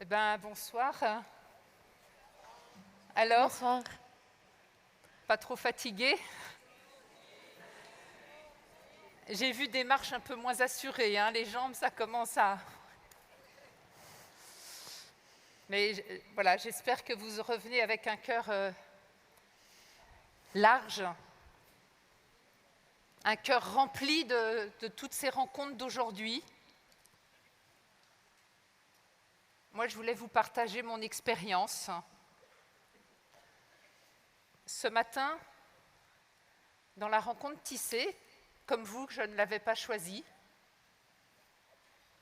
Ben, bonsoir. Alors, Bonsoir. pas trop fatigué? J'ai vu des marches un peu moins assurées, hein. Les jambes, ça commence à... Mais voilà, j'espère que vous revenez avec un cœur large, un cœur rempli de toutes ces rencontres d'aujourd'hui. Moi, je voulais vous partager mon expérience. Ce matin, dans la rencontre tissée, comme vous, je ne l'avais pas choisie,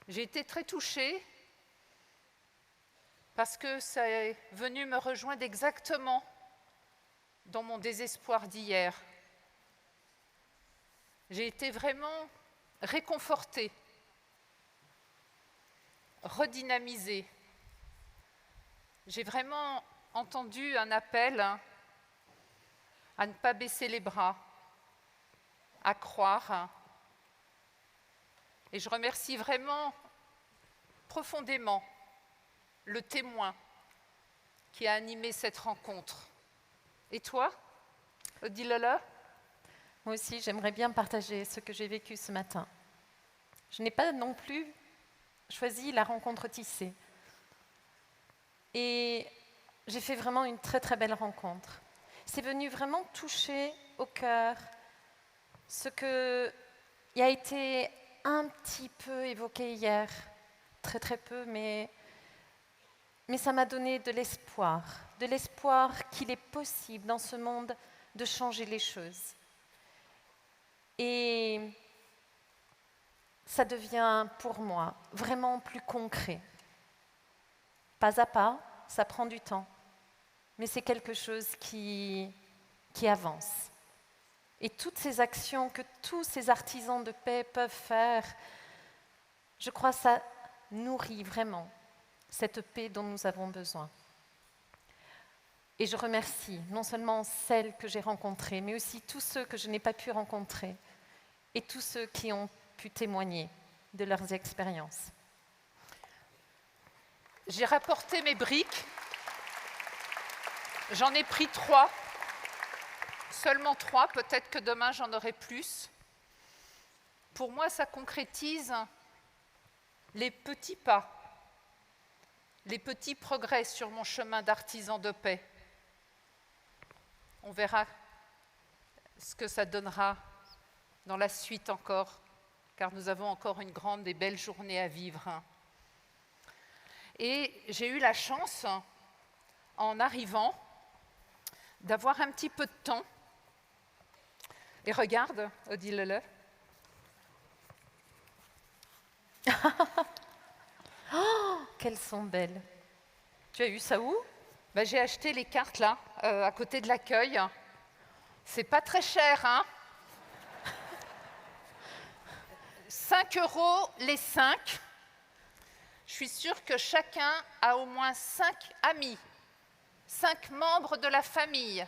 j'ai été très touchée parce que ça est venu me rejoindre exactement dans mon désespoir d'hier. J'ai été vraiment réconfortée, redynamisée. J'ai vraiment entendu un appel à ne pas baisser les bras, à croire. Et je remercie vraiment profondément le témoin qui a animé cette rencontre. Et toi, Odile? Moi aussi, j'aimerais bien partager ce que j'ai vécu ce matin. Je n'ai pas non plus choisi la rencontre tissée. Et j'ai fait vraiment une très très belle rencontre. C'est venu vraiment toucher au cœur ce qui a été un petit peu évoqué hier, très très peu, mais ça m'a donné de l'espoir qu'il est possible dans ce monde de changer les choses. Et ça devient pour moi vraiment plus concret. Pas à pas, ça prend du temps, mais c'est quelque chose qui avance. Et toutes ces actions que tous ces artisans de paix peuvent faire, je crois que ça nourrit vraiment cette paix dont nous avons besoin. Et je remercie non seulement celles que j'ai rencontrées, mais aussi tous ceux que je n'ai pas pu rencontrer et tous ceux qui ont pu témoigner de leurs expériences. J'ai rapporté mes briques. J'en ai pris 3. Seulement 3, peut-être que demain j'en aurai plus. Pour moi, ça concrétise les petits pas, les petits progrès sur mon chemin d'artisan de paix. On verra ce que ça donnera dans la suite encore, car nous avons encore une grande et belle journée à vivre. Et j'ai eu la chance, en arrivant, d'avoir un petit peu de temps. Et regarde, Odile. Oh, qu'elles sont belles. Tu as eu ça où? Ben, j'ai acheté les cartes là, à côté de l'accueil. C'est pas très cher, hein? 5 € les 5. Je suis sûre que chacun a au moins 5 amis, 5 membres de la famille,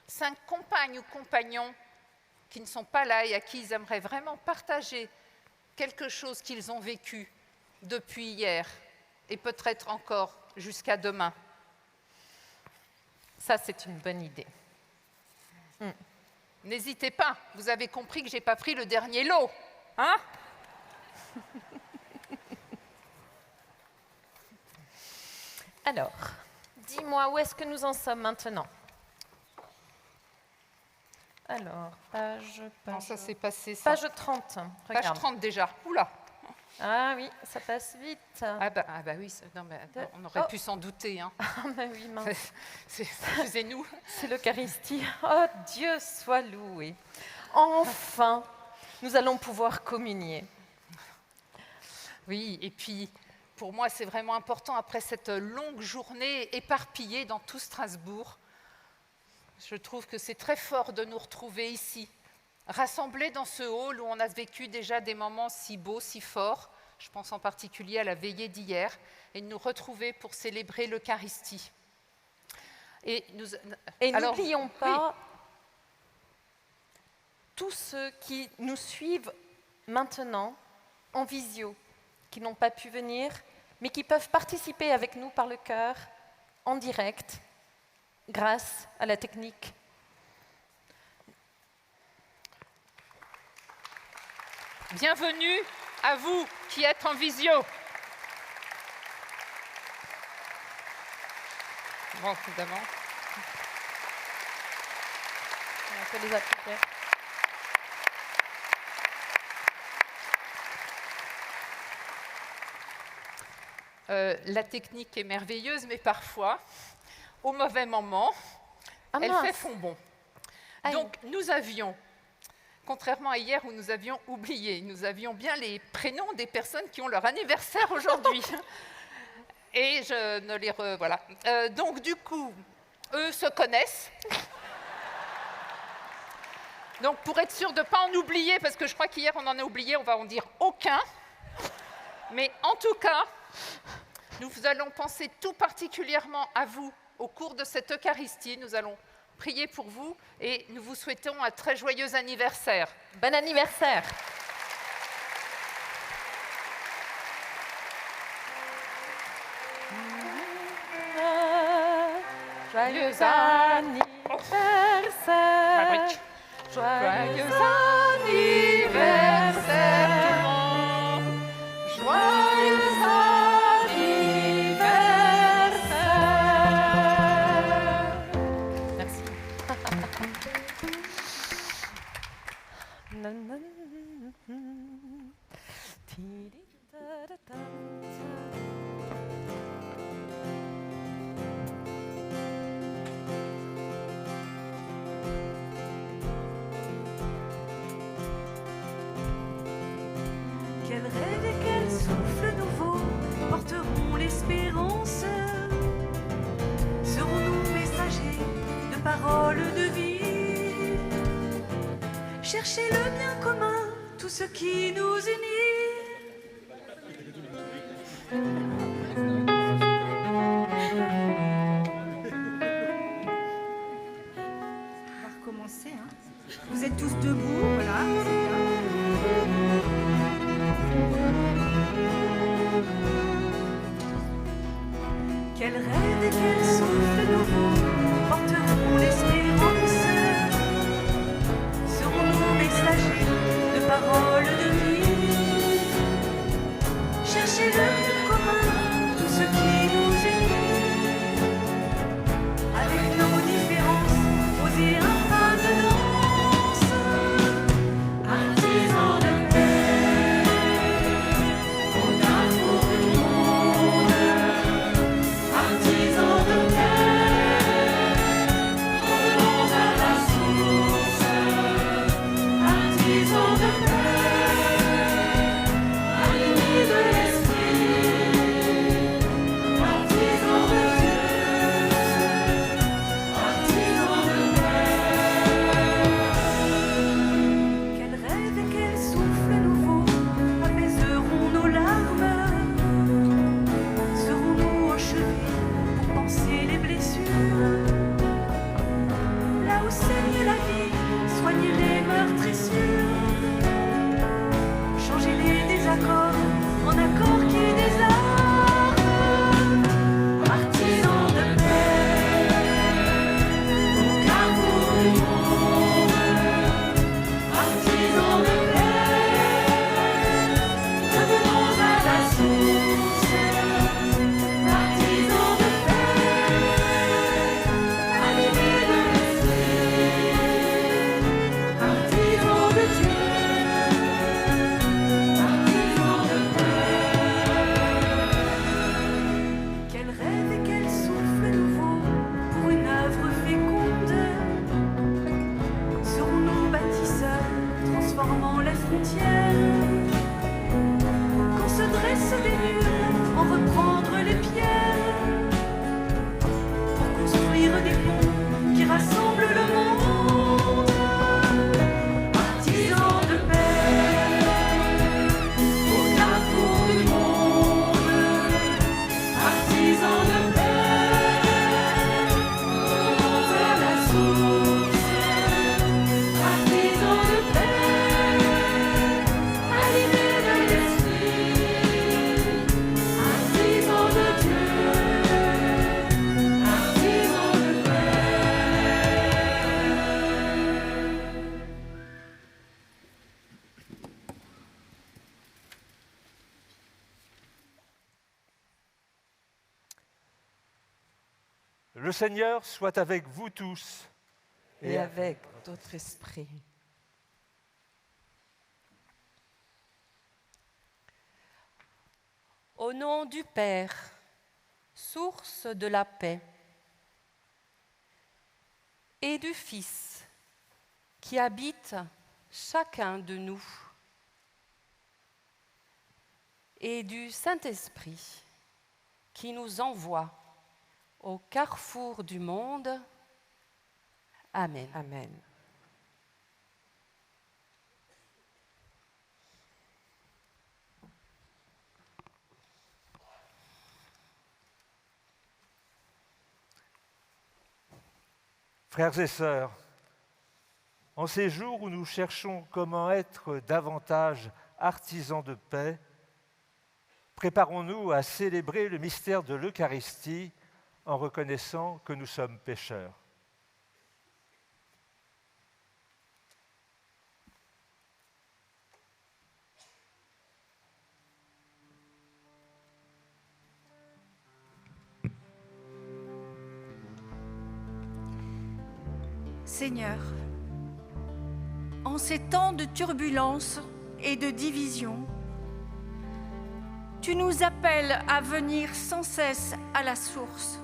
5 compagnes ou compagnons qui ne sont pas là et à qui ils aimeraient vraiment partager quelque chose qu'ils ont vécu depuis hier et peut-être encore jusqu'à demain. Ça, c'est une bonne idée. N'hésitez pas, vous avez compris que je n'ai pas pris le dernier lot, hein? Alors, dis-moi, où est-ce que nous en sommes maintenant? Alors, page... Non, ça s'est passé, ça. Page 30, regarde. Page 30 déjà, oula! Ah oui, ça passe vite. Ah bah oui, non, mais on aurait pu s'en douter. Hein. Ah bah oui, mince. Excusez-nous. C'est l'Eucharistie. Oh, Dieu soit loué. Enfin, nous allons pouvoir communier. Oui, et puis pour moi, c'est vraiment important, après cette longue journée éparpillée dans tout Strasbourg, je trouve que c'est très fort de nous retrouver ici, rassemblés dans ce hall où on a vécu déjà des moments si beaux, si forts. Je pense en particulier à la veillée d'hier, et de nous retrouver pour célébrer l'Eucharistie. Et n'oublions pas tous ceux qui nous suivent maintenant en visio, qui n'ont pas pu venir mais qui peuvent participer avec nous par le cœur, en direct, grâce à la technique. Bienvenue à vous qui êtes en visio. Bon, évidemment. On peut les appliquer. La technique est merveilleuse, mais parfois, au mauvais moment, elle fait fond bon. Aïe. Donc, nous avions, contrairement à hier où nous avions oublié, nous avions bien les prénoms des personnes qui ont leur anniversaire aujourd'hui. Et je ne les voilà. Donc, du coup, eux se connaissent. Donc, pour être sûr de ne pas en oublier, parce que je crois qu'hier on en a oublié, on va en dire aucun. Mais en tout cas, nous allons penser tout particulièrement à vous au cours de cette Eucharistie. Nous allons prier pour vous et nous vous souhaitons un très joyeux anniversaire. Bon anniversaire! Joyeux anniversaire! Joyeux anniversaire tout le monde! Joyeux anniversaire! Merci. Quel rêve et quel souffle nouveau porteront l'espérance? Serons-nous messagers de paroles de vie? Cherchez le bien commun, tout ce qui nous unit. On va recommencer. Vous êtes tous debout, voilà, c'est bien. Quel rêve et quel souffle nouveau porteront l'espérance? Serons-nous messagers de paroles de vie? Cherchez le bien commun, tout ce qui nous unit. Avec nos différences, poser un pas de danse. Un Le Seigneur soit avec vous tous. Et avec votre esprit. Au nom du Père, source de la paix, et du Fils, qui habite chacun de nous, et du Saint-Esprit, qui nous envoie au carrefour du monde. Amen. Amen. Frères et sœurs, en ces jours où nous cherchons comment être davantage artisans de paix, préparons-nous à célébrer le mystère de l'Eucharistie en reconnaissant que nous sommes pécheurs. Seigneur, en ces temps de turbulence et de division, tu nous appelles à venir sans cesse à la source.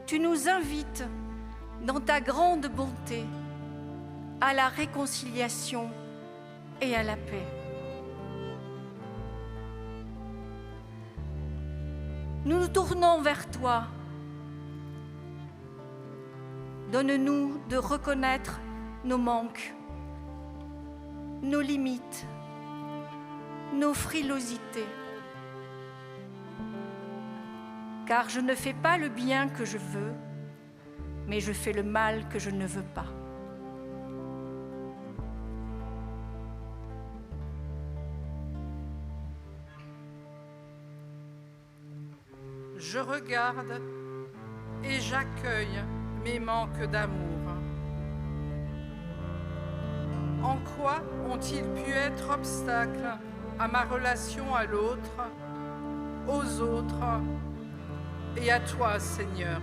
Tu nous invites, dans ta grande bonté, à la réconciliation et à la paix. Nous nous tournons vers toi. Donne-nous de reconnaître nos manques, nos limites, nos frilosités. Car je ne fais pas le bien que je veux, mais je fais le mal que je ne veux pas. Je regarde et j'accueille mes manques d'amour. En quoi ont-ils pu être obstacle à ma relation à l'autre, aux autres et à toi, Seigneur?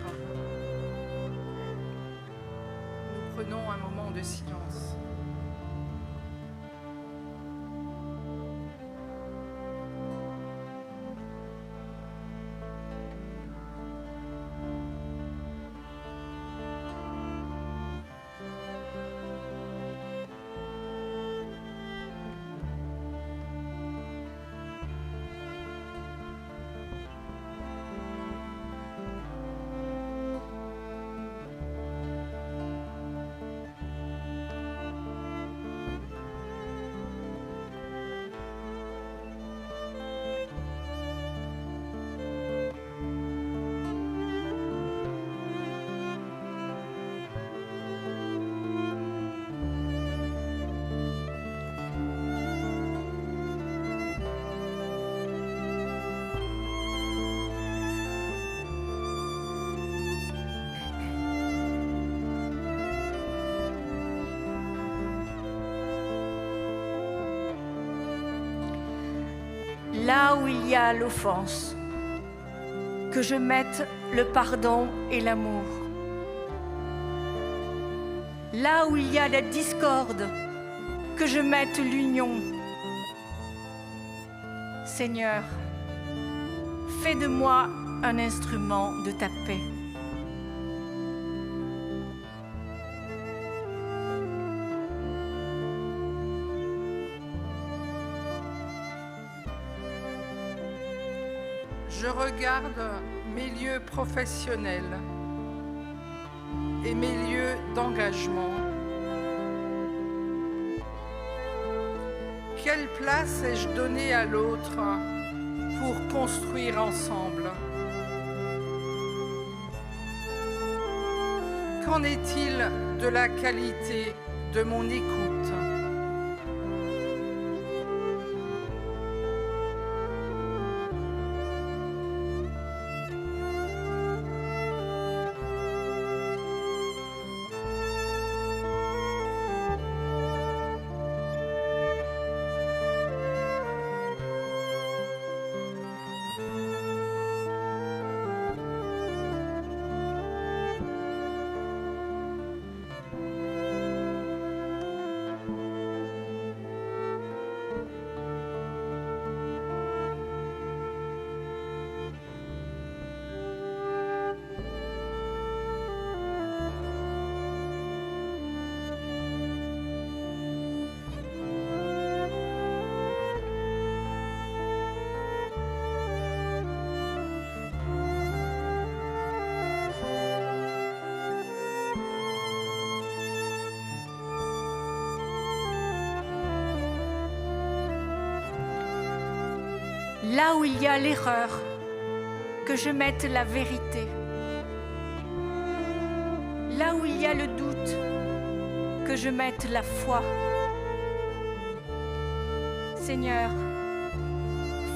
Nous prenons un moment de silence. Là où il y a l'offense, que je mette le pardon et l'amour. Là où il y a la discorde, que je mette l'union. Seigneur, fais de moi un instrument de ta paix. Je regarde mes lieux professionnels et mes lieux d'engagement. Quelle place ai-je donnée à l'autre pour construire ensemble? Qu'en est-il de la qualité de mon écoute? Là où il y a l'erreur, que je mette la vérité. Là où il y a le doute, que je mette la foi. Seigneur,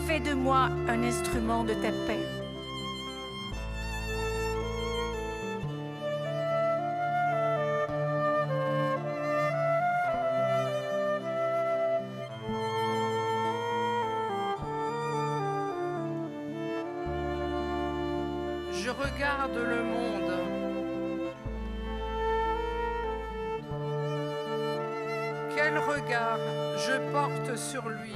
fais de moi un instrument de ta paix. Je regarde le monde. Quel regard je porte sur lui.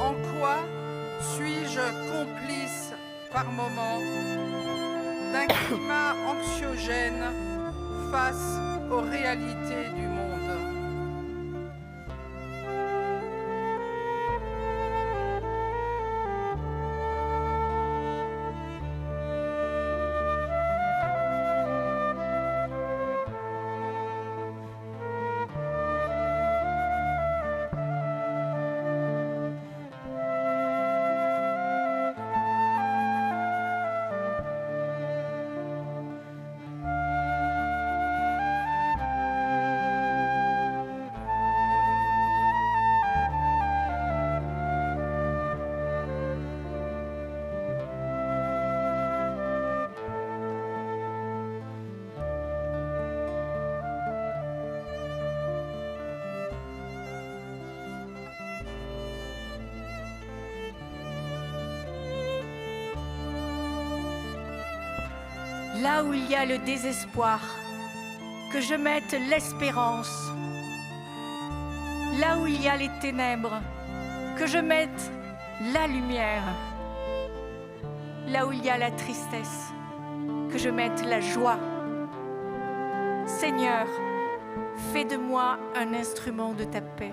En quoi suis-je complice par moments d'un climat anxiogène face aux réalités du monde? Là où il y a le désespoir, que je mette l'espérance. Là où il y a les ténèbres, que je mette la lumière. Là où il y a la tristesse, que je mette la joie. Seigneur, fais de moi un instrument de ta paix.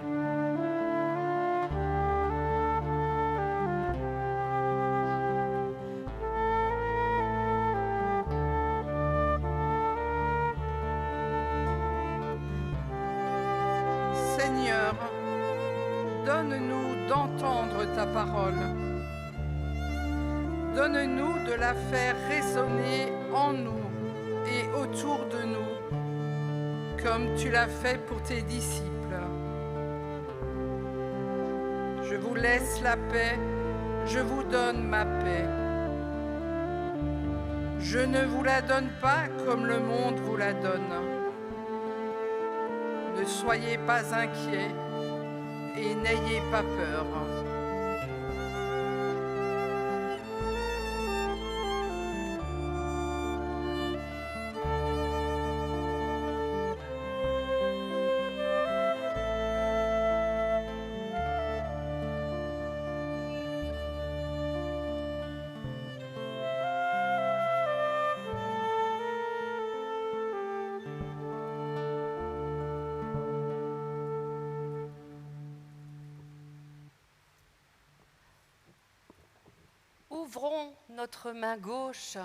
Seigneur, donne-nous d'entendre ta parole. Donne-nous de la faire résonner en nous et autour de nous, comme tu l'as fait pour tes disciples. Je vous laisse la paix, je vous donne ma paix. Je ne vous la donne pas comme le monde vous la donne. Ne soyez pas inquiets et n'ayez pas peur. Ouvrons notre main gauche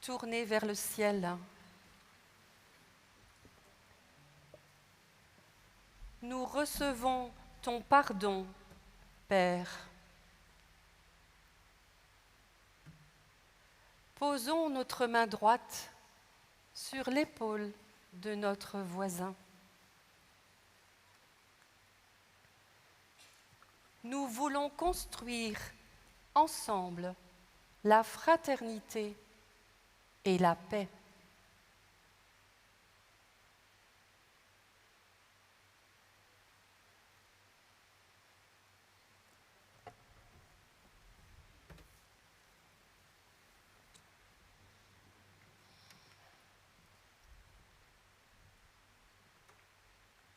tournée vers le ciel. Nous recevons ton pardon, Père. Posons notre main droite sur l'épaule de notre voisin. Nous voulons construire ensemble la fraternité et la paix.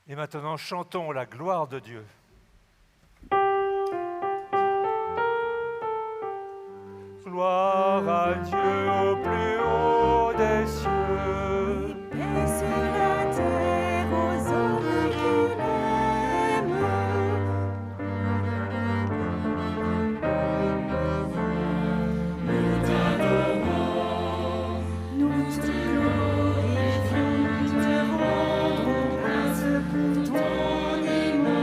Et maintenant, chantons la gloire de Dieu. Gloire à Dieu au plus haut des cieux. Paix sur la terre aux hommes qu'il aime. Nous t'adorons, nous te glorifions, te rendons grâce pour ton immense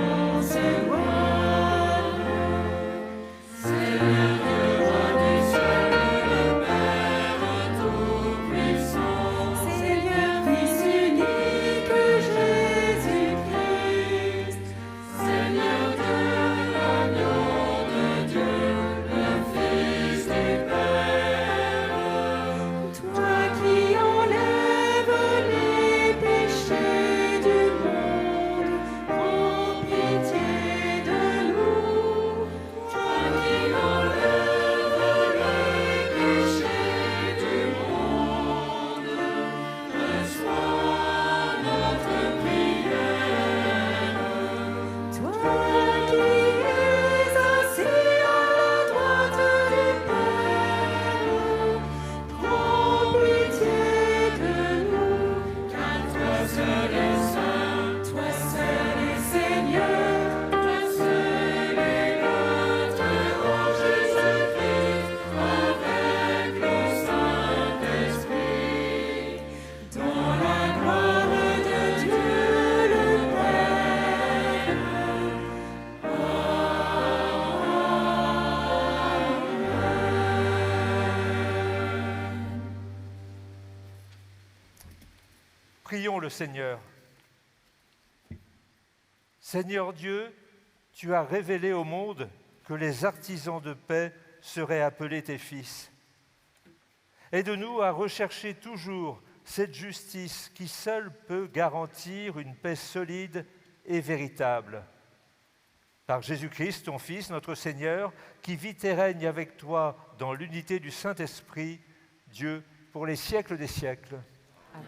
Prions le Seigneur. Seigneur Dieu, tu as révélé au monde que les artisans de paix seraient appelés tes fils. Aide-nous à rechercher toujours cette justice qui seule peut garantir une paix solide et véritable. Par Jésus-Christ, ton Fils, notre Seigneur, qui vit et règne avec toi dans l'unité du Saint-Esprit, Dieu, pour les siècles des siècles. Amen.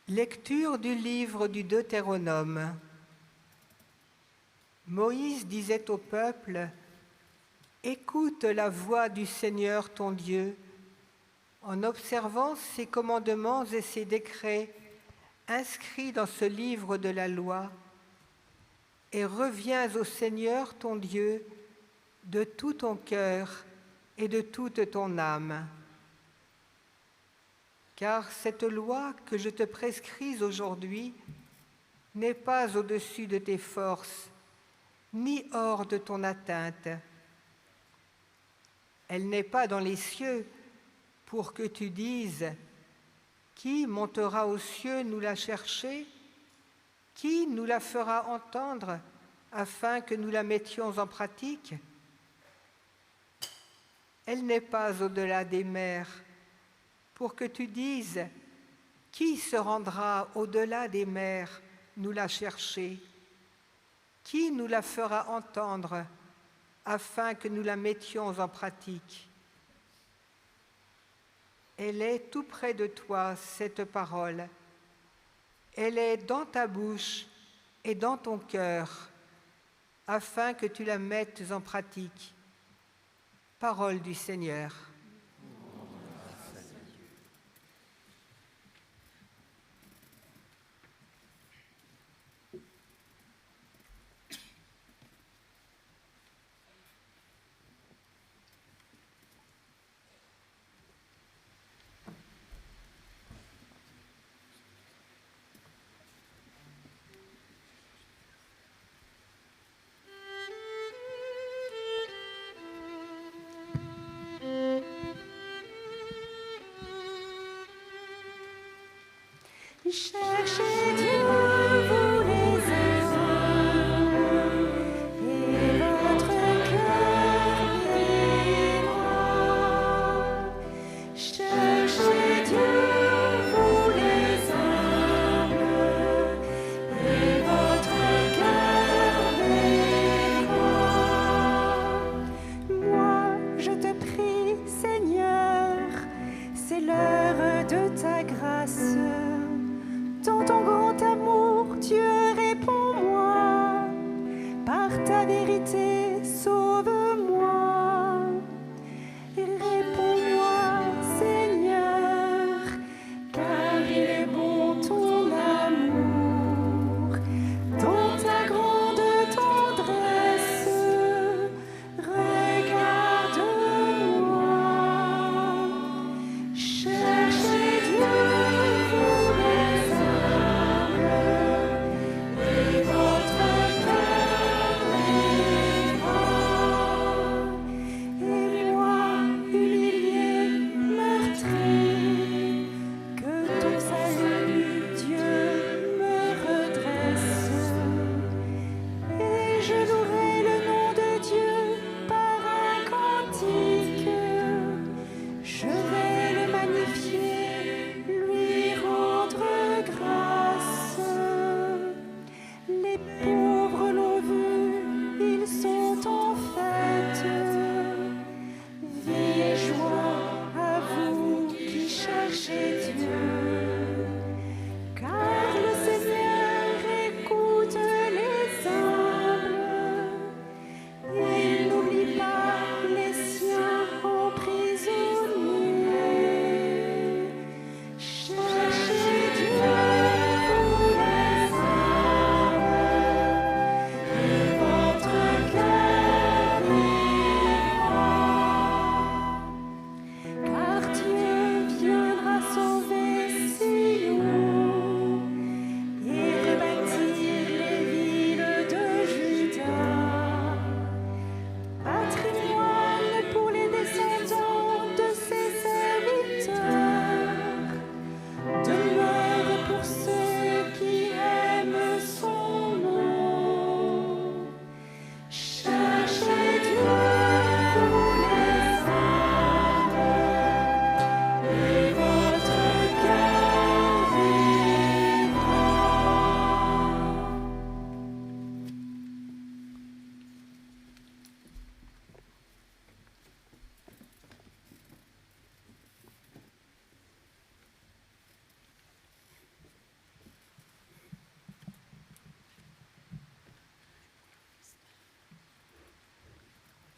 Lecture du livre du Deutéronome. Moïse disait au peuple : « Écoute la voix du Seigneur ton Dieu, en observant ses commandements et ses décrets inscrits dans ce livre de la loi, et reviens au Seigneur ton Dieu de tout ton cœur et de toute ton âme. Car cette loi que je te prescris aujourd'hui n'est pas au-dessus de tes forces, ni hors de ton atteinte. Elle n'est pas dans les cieux pour que tu dises : qui montera aux cieux nous la chercher ? Qui nous la fera entendre afin que nous la mettions en pratique ? Elle n'est pas au-delà des mers pour que tu dises : qui se rendra au-delà des mers nous la chercher ? Qui nous la fera entendre afin que nous la mettions en pratique ? Elle est tout près de toi, cette parole. Elle est dans ta bouche et dans ton cœur, afin que tu la mettes en pratique. Parole du Seigneur. Cherchez Dieu, vous les hommes, et votre cœur vivra. Cherchez Dieu, vous les hommes, et votre cœur vivra. Moi, je te prie, Seigneur, c'est l'heure de ta grâce.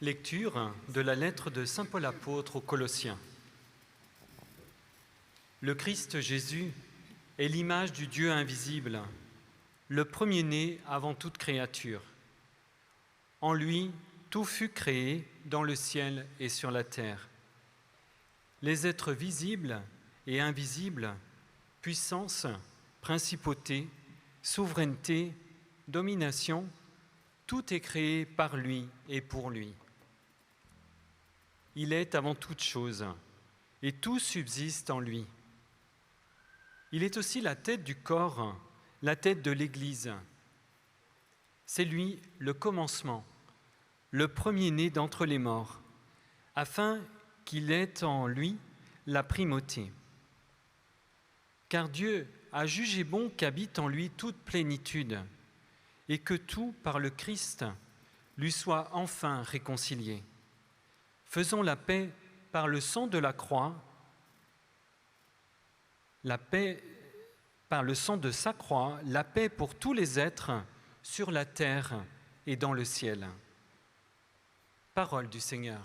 Lecture de la lettre de saint Paul apôtre aux Colossiens. Le Christ Jésus est l'image du Dieu invisible, le premier-né avant toute créature. En lui, tout fut créé dans le ciel et sur la terre. Les êtres visibles et invisibles, puissance, principauté, souveraineté, domination, tout est créé par lui et pour lui. Il est avant toute chose, et tout subsiste en lui. Il est aussi la tête du corps, la tête de l'Église. C'est lui le commencement, le premier-né d'entre les morts, afin qu'il ait en lui la primauté. Car Dieu a jugé bon qu'habite en lui toute plénitude, et que tout, par le Christ, lui soit enfin réconcilié. Faisons la paix par le sang de la croix, la paix par le sang de sa croix, la paix pour tous les êtres sur la terre et dans le ciel. Parole du Seigneur.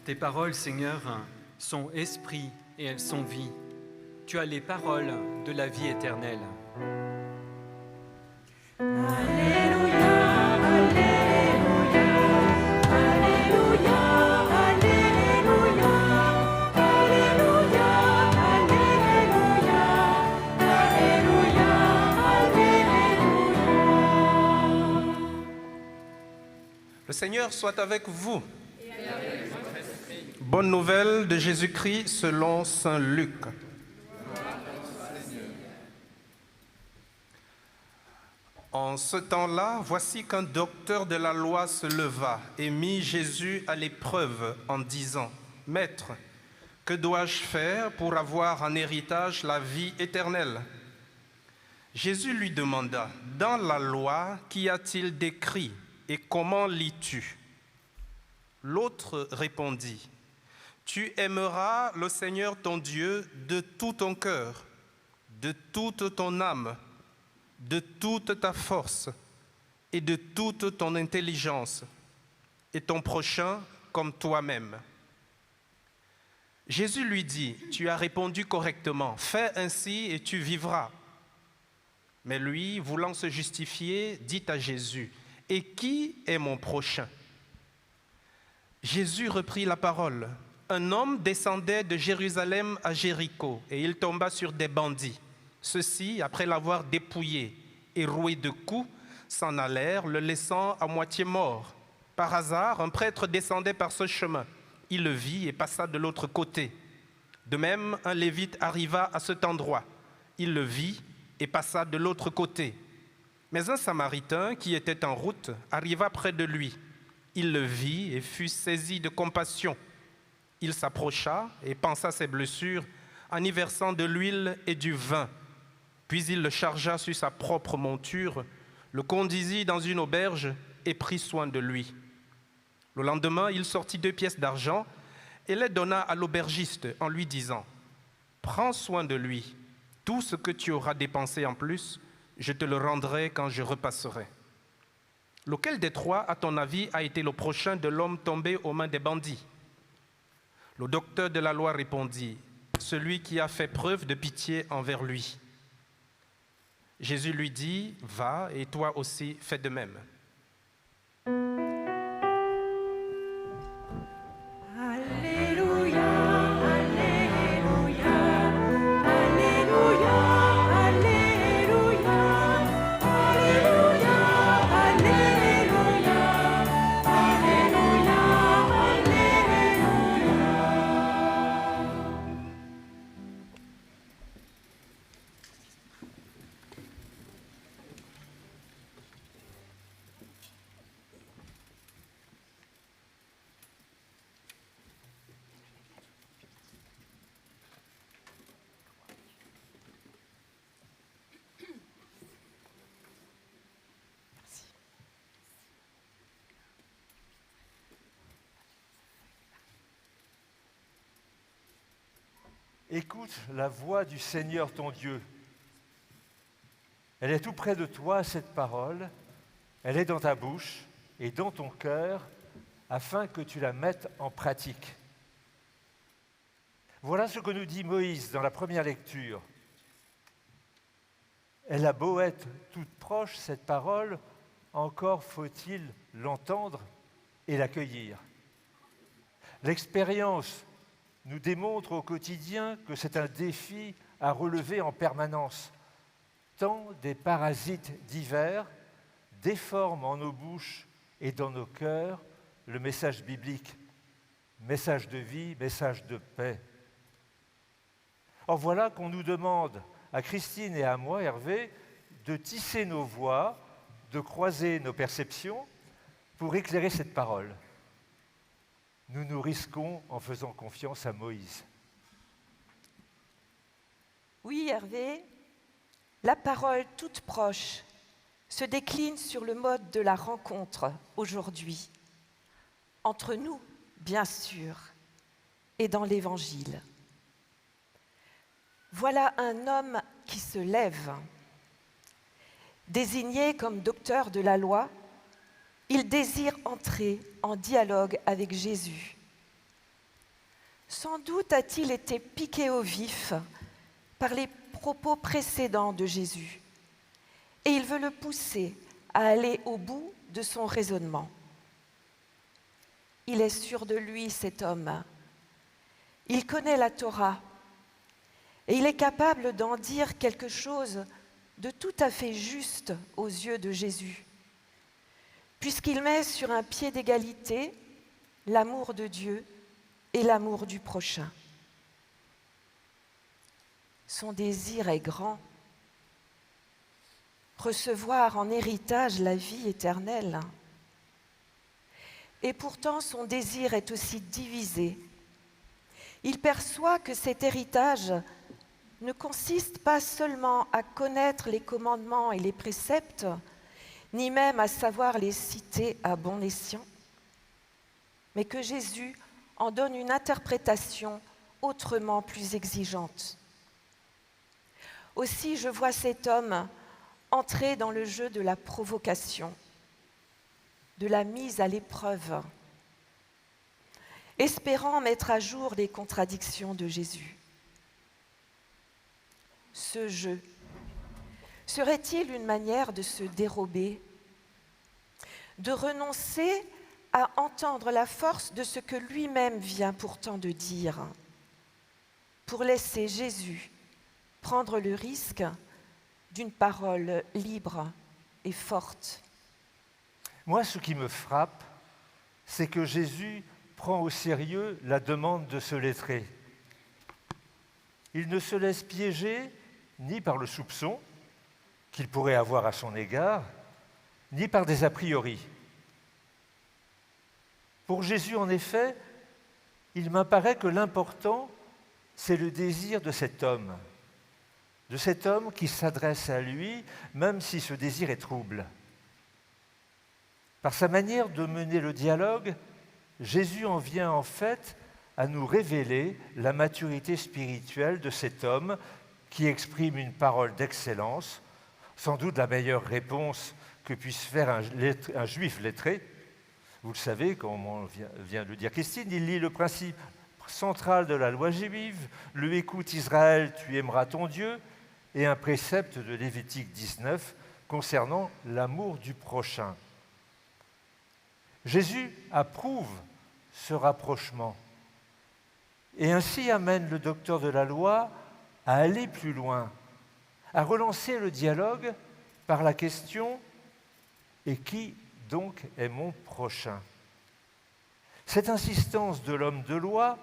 Tes paroles, Seigneur, sont esprit et elles sont vie. Tu as les paroles de la vie éternelle. Le Seigneur soit avec vous. Bonne nouvelle de Jésus-Christ selon saint Luc. En ce temps-là, voici qu'un docteur de la loi se leva et mit Jésus à l'épreuve en disant : « Maître, que dois-je faire pour avoir en héritage la vie éternelle ?» Jésus lui demanda : « Dans la loi, qu'y a-t-il d'écrit et comment lis-tu » L'autre répondit : « Tu aimeras le Seigneur ton Dieu de tout ton cœur, de toute ton âme, de toute ta force et de toute ton intelligence, et ton prochain comme toi-même. » Jésus lui dit : « Tu as répondu correctement, fais ainsi et tu vivras. » Mais lui, voulant se justifier, dit à Jésus : « Et qui est mon prochain ?» Jésus reprit la parole. Un homme descendait de Jérusalem à Jéricho et il tomba sur des bandits. Ceux-ci, après l'avoir dépouillé et roué de coups, s'en allèrent, le laissant à moitié mort. Par hasard, un prêtre descendait par ce chemin. Il le vit et passa de l'autre côté. De même, un lévite arriva à cet endroit. Il le vit et passa de l'autre côté. Mais un samaritain qui était en route arriva près de lui. Il le vit et fut saisi de compassion. Il s'approcha et pansa ses blessures en y versant de l'huile et du vin. Puis il le chargea sur sa propre monture, le conduisit dans une auberge et prit soin de lui. Le lendemain, il sortit 2 pièces d'argent et les donna à l'aubergiste en lui disant : « Prends soin de lui. Tout ce que tu auras dépensé en plus, je te le rendrai quand je repasserai. » Lequel des trois, à ton avis, a été le prochain de l'homme tombé aux mains des bandits ? Le docteur de la loi répondit : « Celui qui a fait preuve de pitié envers lui. » Jésus lui dit : « Va, et toi aussi fais de même. » Alléluia, Alléluia, Alléluia, Alléluia. écoute la voix du Seigneur ton Dieu. Elle est tout près de toi, cette parole, elle est dans ta bouche et dans ton cœur, afin que tu la mettes en pratique. Voilà ce que nous dit Moïse dans la première lecture. Elle a beau être toute proche, cette parole, encore faut-il l'entendre et l'accueillir. L'expérience nous démontre au quotidien que c'est un défi à relever en permanence, tant des parasites divers déforment en nos bouches et dans nos cœurs le message biblique, message de vie, message de paix. Or voilà qu'on nous demande, à Christine et à moi, Hervé, de tisser nos voix, de croiser nos perceptions pour éclairer cette parole. Nous nous risquons en faisant confiance à Moïse. Oui, Hervé, la parole toute proche se décline sur le mode de la rencontre aujourd'hui, entre nous, bien sûr, et dans l'Évangile. Voilà un homme qui se lève. Désigné comme docteur de la loi, il désire entrer en dialogue avec Jésus. Sans doute a-t-il été piqué au vif par les propos précédents de Jésus, et il veut le pousser à aller au bout de son raisonnement. Il est sûr de lui, cet homme. Il connaît la Torah, et il est capable d'en dire quelque chose de tout à fait juste aux yeux de Jésus, puisqu'il met sur un pied d'égalité l'amour de Dieu et l'amour du prochain. Son désir est grand, recevoir en héritage la vie éternelle. Et pourtant, son désir est aussi divisé. Il perçoit que cet héritage ne consiste pas seulement à connaître les commandements et les préceptes, ni même à savoir les citer à bon escient, mais que Jésus en donne une interprétation autrement plus exigeante. Aussi, je vois cet homme entrer dans le jeu de la provocation, de la mise à l'épreuve, espérant mettre à jour les contradictions de Jésus. Ce jeu serait-il une manière de se dérober, de renoncer à entendre la force de ce que lui-même vient pourtant de dire, pour laisser Jésus prendre le risque d'une parole libre et forte? Moi, ce qui me frappe, c'est que Jésus prend au sérieux la demande de se lettrer. Il ne se laisse piéger ni par le soupçon qu'il pourrait avoir à son égard, ni par des a priori. Pour Jésus, en effet, il m'apparaît que l'important, c'est le désir de cet homme qui s'adresse à lui, même si ce désir est trouble. Par sa manière de mener le dialogue, Jésus en vient en fait à nous révéler la maturité spirituelle de cet homme qui exprime une parole d'excellence, sans doute la meilleure réponse que puisse faire un juif lettré. Vous le savez, comme vient de le dire Christine, il lit le principe central de la loi juive, le « Écoute Israël, tu aimeras ton Dieu », et un précepte de Lévitique 19 concernant l'amour du prochain. Jésus approuve ce rapprochement et ainsi amène le docteur de la loi à aller plus loin, à relancer le dialogue par la question « Et qui donc est mon prochain ?» Cette insistance de l'homme de loi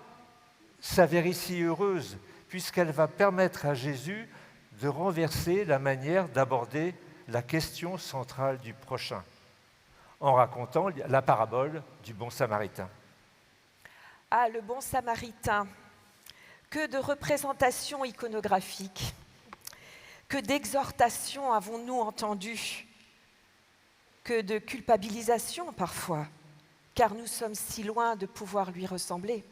s'avère ici heureuse, puisqu'elle va permettre à Jésus de renverser la manière d'aborder la question centrale du prochain, en racontant la parabole du bon samaritain. Ah, le bon samaritain, que de représentations iconographiques, que d'exhortations avons-nous entendues, que de culpabilisation parfois, car nous sommes si loin de pouvoir lui ressembler.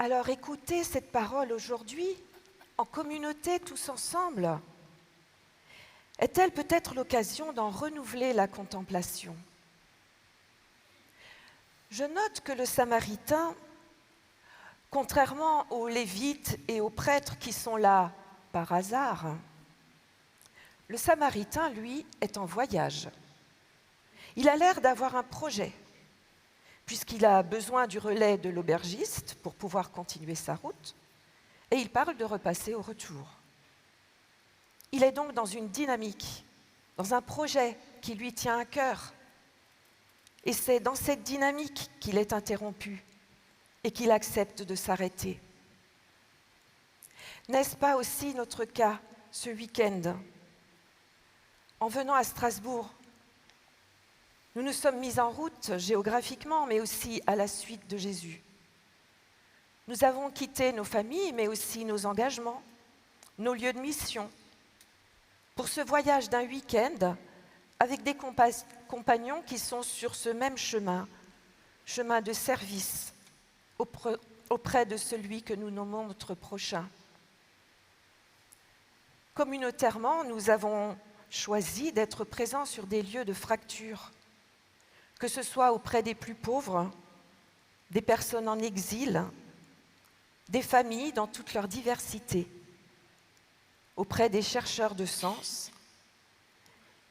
Alors écoutez cette parole aujourd'hui, en communauté, tous ensemble. Est-elle peut-être l'occasion d'en renouveler la contemplation? Je note que le Samaritain, contrairement aux Lévites et aux prêtres qui sont là par hasard, le Samaritain, lui, est en voyage. Il a l'air d'avoir un projet, puisqu'il a besoin du relais de l'aubergiste pour pouvoir continuer sa route, et il parle de repasser au retour. Il est donc dans une dynamique, dans un projet qui lui tient à cœur. Et c'est dans cette dynamique qu'il est interrompu et qu'il accepte de s'arrêter. N'est-ce pas aussi notre cas ce week-end? En venant à Strasbourg, nous nous sommes mis en route géographiquement, mais aussi à la suite de Jésus. Nous avons quitté nos familles, mais aussi nos engagements, nos lieux de mission, pour ce voyage d'un week-end avec des compagnons qui sont sur ce même chemin de service auprès de celui que nous nommons notre prochain. Communautairement, nous avons choisi d'être présents sur des lieux de fracture, que ce soit auprès des plus pauvres, des personnes en exil, des familles dans toute leur diversité, auprès des chercheurs de sens,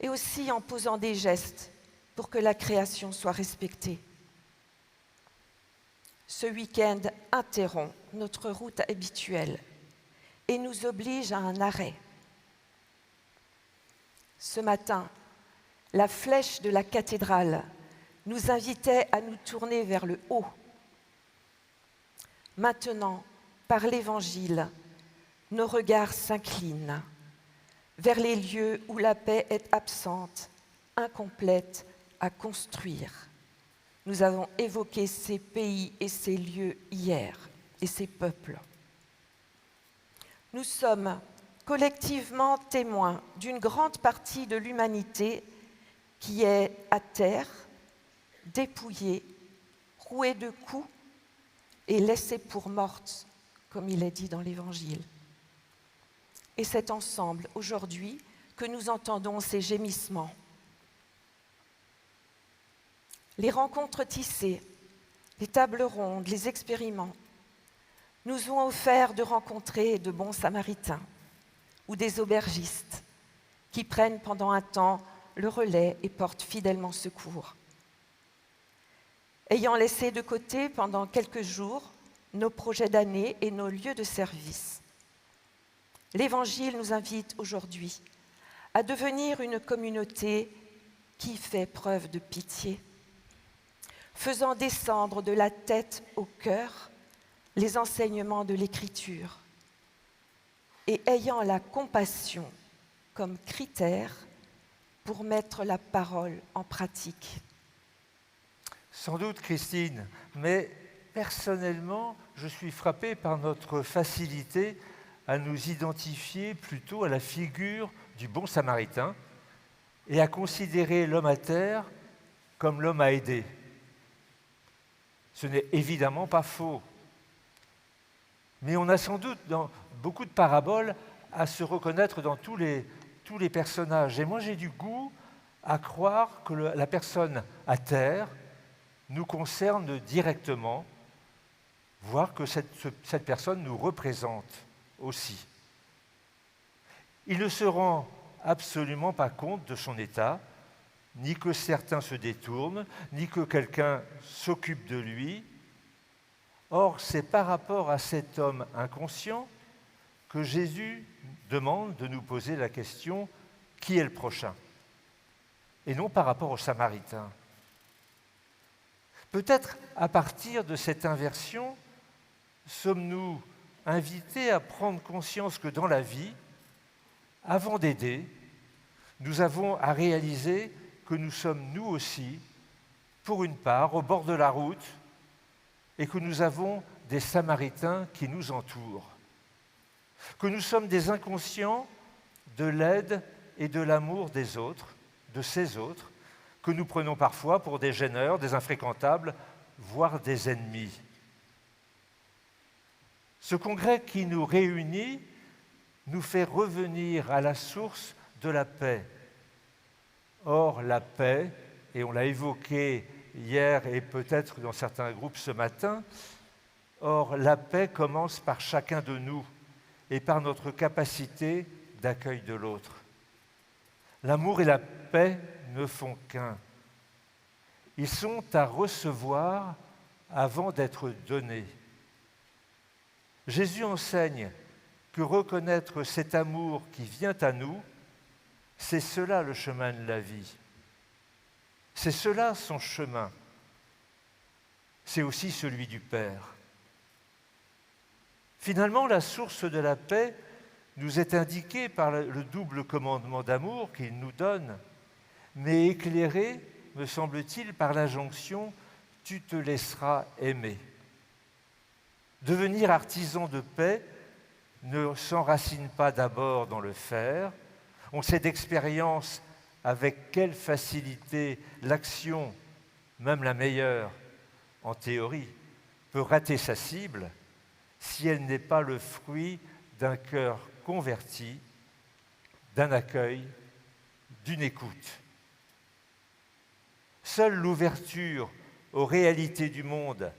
et aussi en posant des gestes pour que la création soit respectée. Ce week-end interrompt notre route habituelle et nous oblige à un arrêt. Ce matin, la flèche de la cathédrale nous invitait à nous tourner vers le haut. Maintenant, par l'Évangile, nos regards s'inclinent vers les lieux où la paix est absente, incomplète à construire. Nous avons évoqué ces pays et ces lieux hier, et ces peuples. Nous sommes collectivement témoins d'une grande partie de l'humanité qui est à terre, dépouillée, rouée de coups et laissée pour morte, comme il est dit dans l'Évangile. Et c'est ensemble, aujourd'hui, que nous entendons ces gémissements. Les rencontres tissées, les tables rondes, les expériments nous ont offert de rencontrer de bons Samaritains ou des aubergistes qui prennent pendant un temps le relais et portent fidèlement secours. Ayant laissé de côté pendant quelques jours nos projets d'année et nos lieux de service, l'Évangile nous invite aujourd'hui à devenir une communauté qui fait preuve de pitié, faisant descendre de la tête au cœur les enseignements de l'Écriture et ayant la compassion comme critère pour mettre la parole en pratique. Sans doute, Christine, mais personnellement, je suis frappé par notre facilité à nous identifier plutôt à la figure du bon Samaritain et à considérer l'homme à terre comme l'homme à aider. Ce n'est évidemment pas faux. Mais on a sans doute dans beaucoup de paraboles à se reconnaître dans tous les personnages. Et moi, j'ai du goût à croire que la personne à terre nous concerne directement, voire que cette personne nous représente aussi. Il ne se rend absolument pas compte de son état, ni que certains se détournent, ni que quelqu'un s'occupe de lui. Or, c'est par rapport à cet homme inconscient que Jésus demande de nous poser la question « Qui est le prochain ?» et non par rapport aux Samaritains. Peut-être à partir de cette inversion, sommes-nous invités à prendre conscience que dans la vie, avant d'aider, nous avons à réaliser que nous sommes nous aussi, pour une part, au bord de la route, et que nous avons des Samaritains qui nous entourent, que nous sommes des inconscients de l'aide et de l'amour des autres, de ces autres, que nous prenons parfois pour des gêneurs, des infréquentables, voire des ennemis. Ce congrès qui nous réunit nous fait revenir à la source de la paix. Or, la paix, et on l'a évoqué hier et peut-être dans certains groupes ce matin, or, la paix commence par chacun de nous et par notre capacité d'accueil de l'autre. L'amour et la paix ne font qu'un. Ils sont à recevoir avant d'être donnés. Jésus enseigne que reconnaître cet amour qui vient à nous, c'est cela le chemin de la vie. C'est cela son chemin. C'est aussi celui du Père. Finalement, la source de la paix nous est indiquée par le double commandement d'amour qu'il nous donne, mais éclairée, me semble-t-il, par l'injonction « tu te laisseras aimer ». Devenir artisan de paix ne s'enracine pas d'abord dans le faire. On sait d'expérience avec quelle facilité l'action, même la meilleure, en théorie, peut rater sa cible si elle n'est pas le fruit d'un cœur converti, d'un accueil, d'une écoute. Seule l'ouverture aux réalités du monde,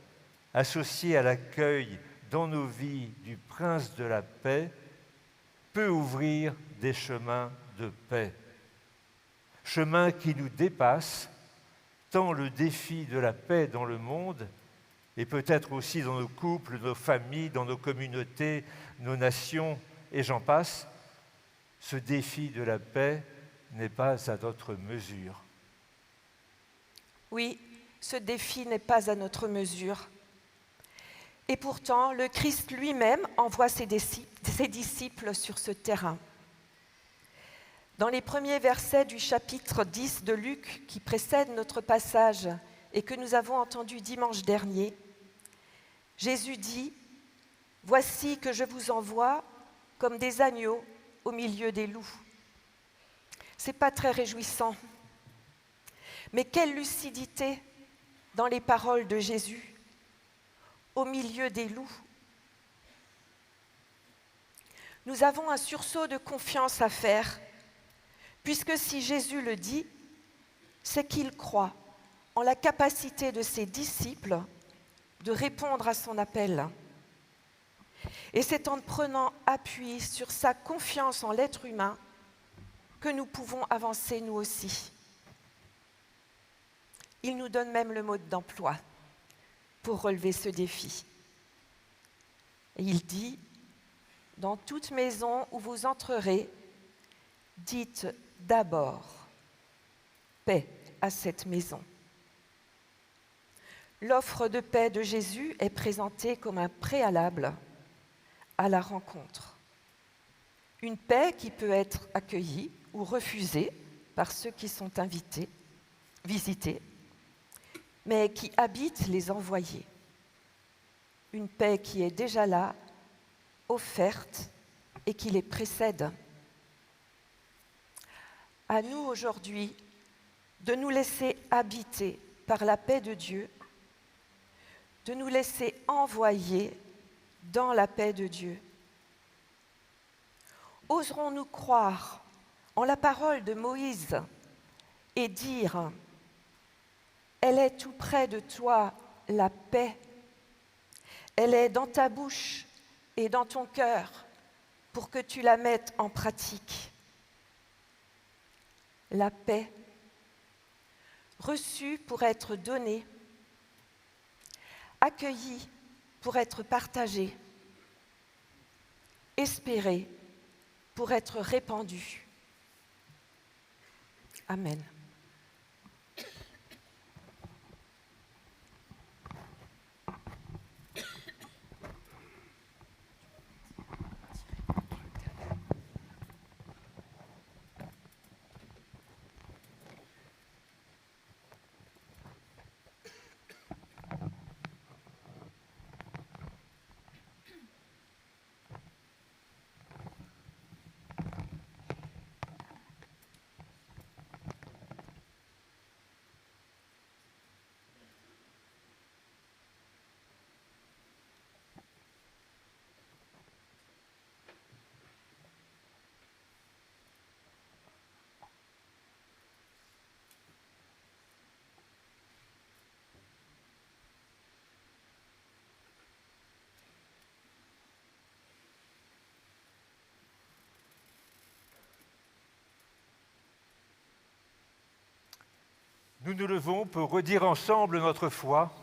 associée à l'accueil dans nos vies du Prince de la paix, peut ouvrir des chemins de paix. Chemins qui nous dépassent, tant le défi de la paix dans le monde, et peut-être aussi dans nos couples, nos familles, dans nos communautés, nos nations, et j'en passe, ce défi de la paix n'est pas à notre mesure. Oui, ce défi n'est pas à notre mesure. Et pourtant, le Christ lui-même envoie ses disciples sur ce terrain. Dans les premiers versets du chapitre 10 de Luc, qui précèdent notre passage et que nous avons entendu dimanche dernier, Jésus dit « Voici que je vous envoie comme des agneaux au milieu des loups. » Ce n'est pas très réjouissant. Mais quelle lucidité dans les paroles de Jésus, au milieu des loups. Nous avons un sursaut de confiance à faire, puisque si Jésus le dit, c'est qu'il croit en la capacité de ses disciples de répondre à son appel. Et c'est en prenant appui sur sa confiance en l'être humain que nous pouvons avancer nous aussi. Il nous donne même le mode d'emploi pour relever ce défi. Et il dit, « Dans toute maison où vous entrerez, dites d'abord paix à cette maison. » L'offre de paix de Jésus est présentée comme un préalable à la rencontre. Une paix qui peut être accueillie ou refusée par ceux qui sont invités, visités, mais qui habite les envoyés. Une paix qui est déjà là, offerte et qui les précède. À nous aujourd'hui de nous laisser habiter par la paix de Dieu, de nous laisser envoyer dans la paix de Dieu. Oserons-nous croire en la parole de Moïse et dire « Elle est tout près de toi, la paix. Elle est dans ta bouche et dans ton cœur pour que tu la mettes en pratique. » La paix, reçue pour être donnée, accueillie pour être partagée, espérée pour être répandue. Amen. nous nous levons pour redire ensemble notre foi.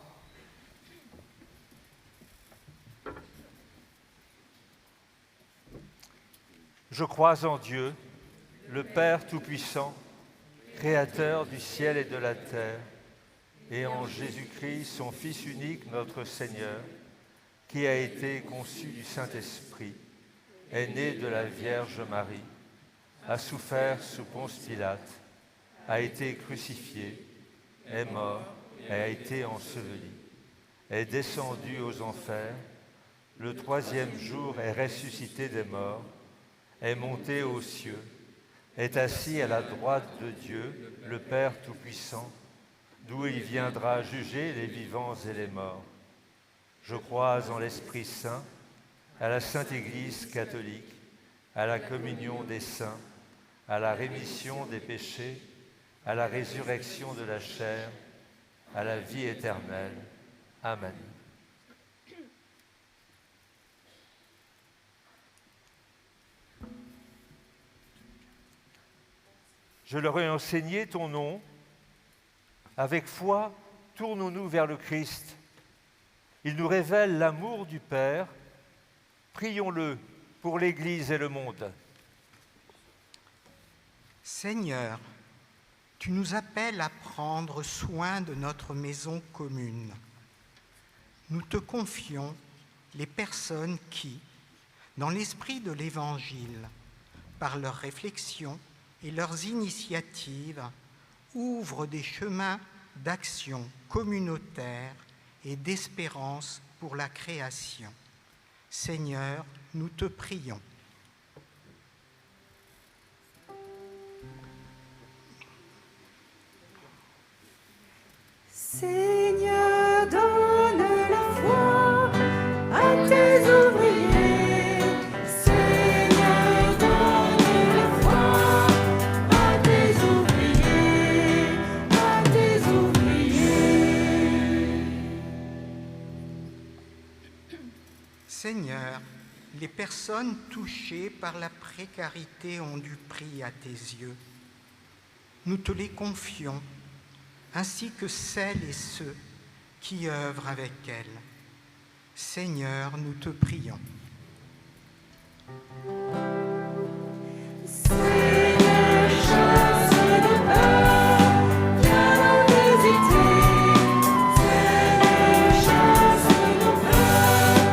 Je crois en Dieu, le Père Tout-Puissant, Créateur du ciel et de la terre, et en Jésus-Christ, son Fils unique, notre Seigneur, qui a été conçu du Saint-Esprit, est né de la Vierge Marie, a souffert sous Ponce Pilate, a été crucifié, est mort et a été enseveli, est descendu aux enfers, le troisième jour est ressuscité des morts, est monté aux cieux, est assis à la droite de Dieu, le Père Tout-Puissant, d'où il viendra juger les vivants et les morts. Je crois en l'Esprit Saint, à la Sainte Église catholique, à la communion des saints, à la rémission des péchés, à la résurrection de la chair, à la vie éternelle. Amen. Je leur ai enseigné ton nom. Avec foi, tournons-nous vers le Christ. Il nous révèle l'amour du Père. Prions-le pour l'Église et le monde. Seigneur, tu nous appelles à prendre soin de notre maison commune. Nous te confions les personnes qui, dans l'esprit de l'Évangile, par leurs réflexions et leurs initiatives, ouvrent des chemins d'action communautaire et d'espérance pour la création. Seigneur, nous te prions. Seigneur, donne la foi à tes ouvriers. Seigneur, donne la foi à tes ouvriers, à tes ouvriers. Seigneur, les personnes touchées par la précarité ont du prix à tes yeux. Nous te les confions, ainsi que celles et ceux qui œuvrent avec elles. Seigneur, nous te prions. Seigneur, chasse nos peurs, viens nous visiter. Seigneur, chasse nos peurs,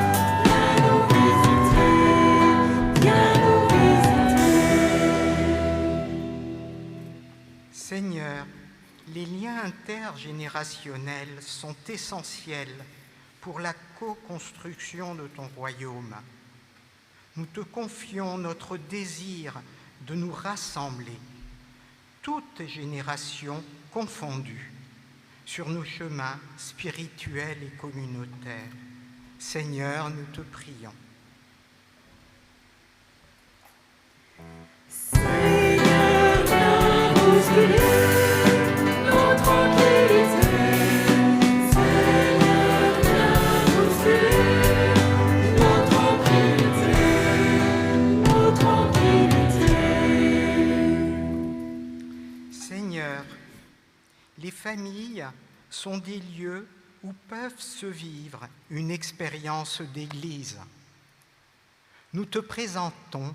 viens nous visiter. Viens nous visiter. Seigneur, les liens intergénérationnels sont essentiels pour la co-construction de ton royaume. Nous te confions notre désir de nous rassembler, toutes générations confondues, sur nos chemins spirituels et communautaires. Seigneur, nous te prions. Seigneur, viens bousculer nos tranquillités. Seigneur, viens bousculer nos tranquillités. Seigneur, les familles sont des lieux où peuvent se vivre une expérience d'Église. Nous te présentons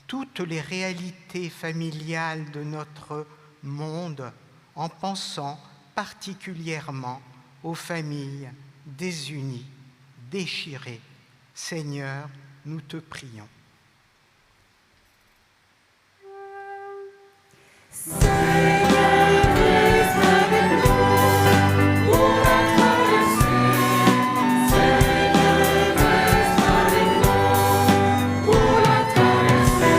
toutes les réalités familiales de notre monde en pensant particulièrement aux familles désunies, déchirées. Seigneur, nous te prions. Seigneur, reste avec nous pour la traversée. Seigneur, reste avec nous pour la traversée.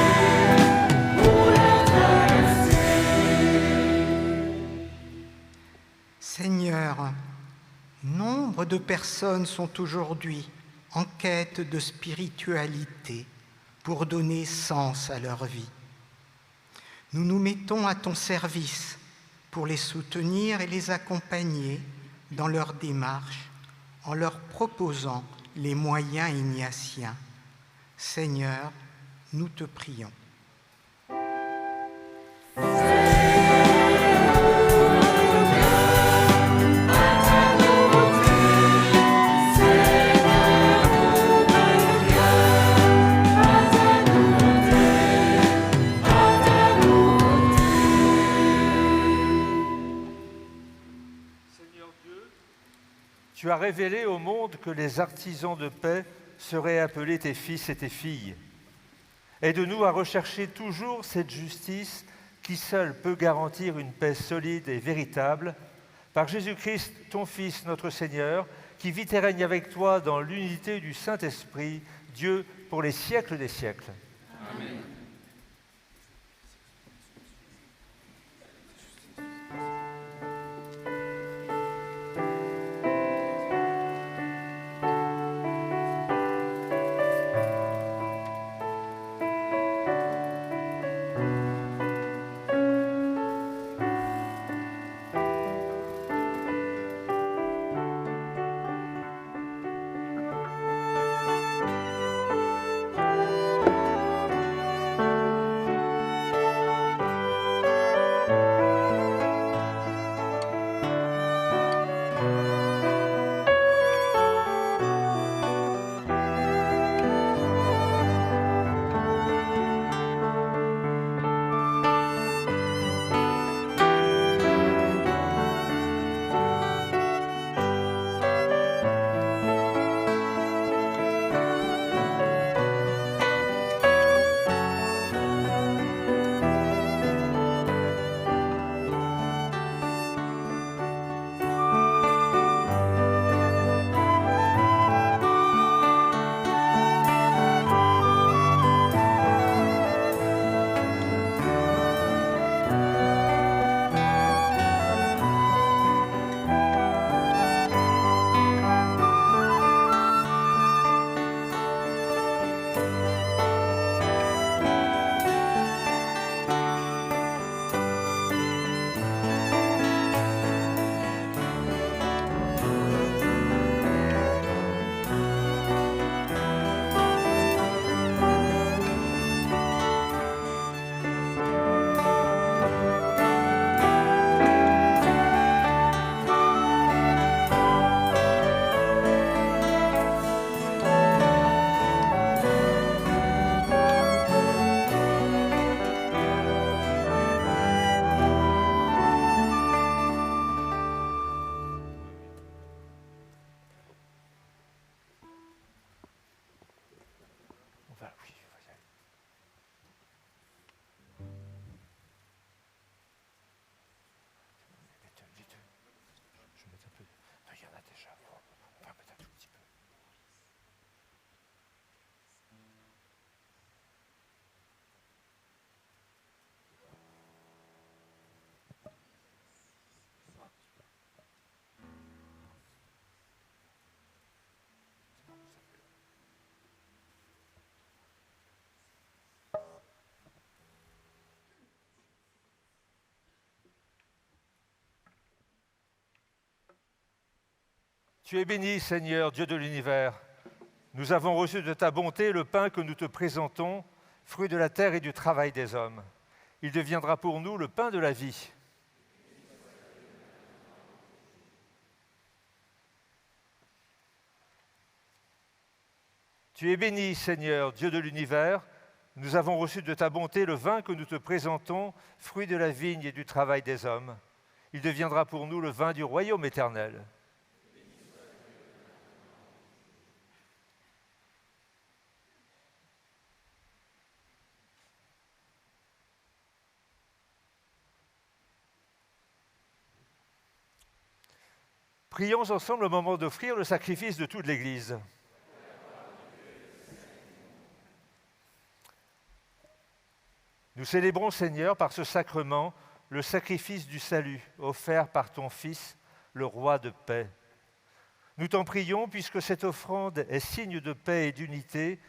Seigneur, nombre de personnes sont aujourd'hui en quête de spiritualité pour donner sens à leur vie. Nous nous mettons à ton service pour les soutenir et les accompagner dans leur démarche en leur proposant les moyens ignatiens. Seigneur, nous te prions. Seigneur, Tu as révélé au monde que les artisans de paix seraient appelés tes fils et tes filles. Aide-nous à rechercher toujours cette justice qui seule peut garantir une paix solide et véritable, par Jésus-Christ, ton Fils, notre Seigneur, qui vit et règne avec toi dans l'unité du Saint-Esprit, Dieu, pour les siècles des siècles. Amen. Tu es béni, Seigneur, Dieu de l'univers. Nous avons reçu de ta bonté le pain que nous te présentons, fruit de la terre et du travail des hommes. Il deviendra pour nous le pain de la vie. Tu es béni, Seigneur, Dieu de l'univers. Nous avons reçu de ta bonté le vin que nous te présentons, fruit de la vigne et du travail des hommes. Il deviendra pour nous le vin du royaume éternel. Prions ensemble au moment d'offrir le sacrifice de toute l'Église. Nous célébrons, Seigneur, par ce sacrement, le sacrifice du salut offert par ton Fils, le roi de paix. Nous t'en prions, puisque cette offrande est signe de paix et d'unité,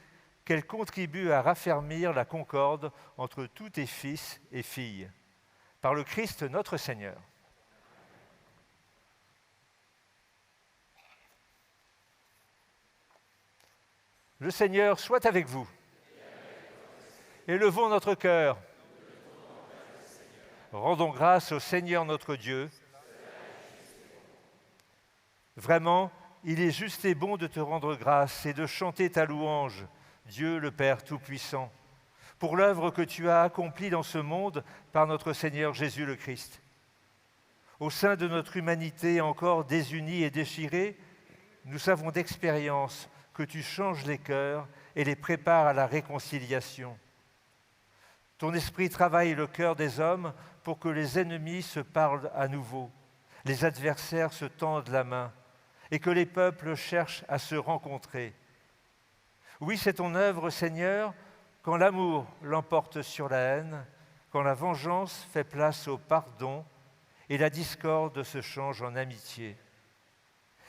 qu'elle contribue à raffermir la concorde entre tous tes fils et filles. Par le Christ notre Seigneur. Le Seigneur soit avec vous. Élevons notre cœur. Rendons grâce au Seigneur notre Dieu. Vraiment, il est juste et bon de te rendre grâce et de chanter ta louange, Dieu le Père Tout-Puissant, pour l'œuvre que tu as accomplie dans ce monde par notre Seigneur Jésus le Christ. Au sein de notre humanité encore désunie et déchirée, nous savons d'expérience que tu changes les cœurs et les prépares à la réconciliation. Ton esprit travaille le cœur des hommes pour que les ennemis se parlent à nouveau, les adversaires se tendent la main et que les peuples cherchent à se rencontrer. Oui, c'est ton œuvre, Seigneur, quand l'amour l'emporte sur la haine, quand la vengeance fait place au pardon et la discorde se change en amitié.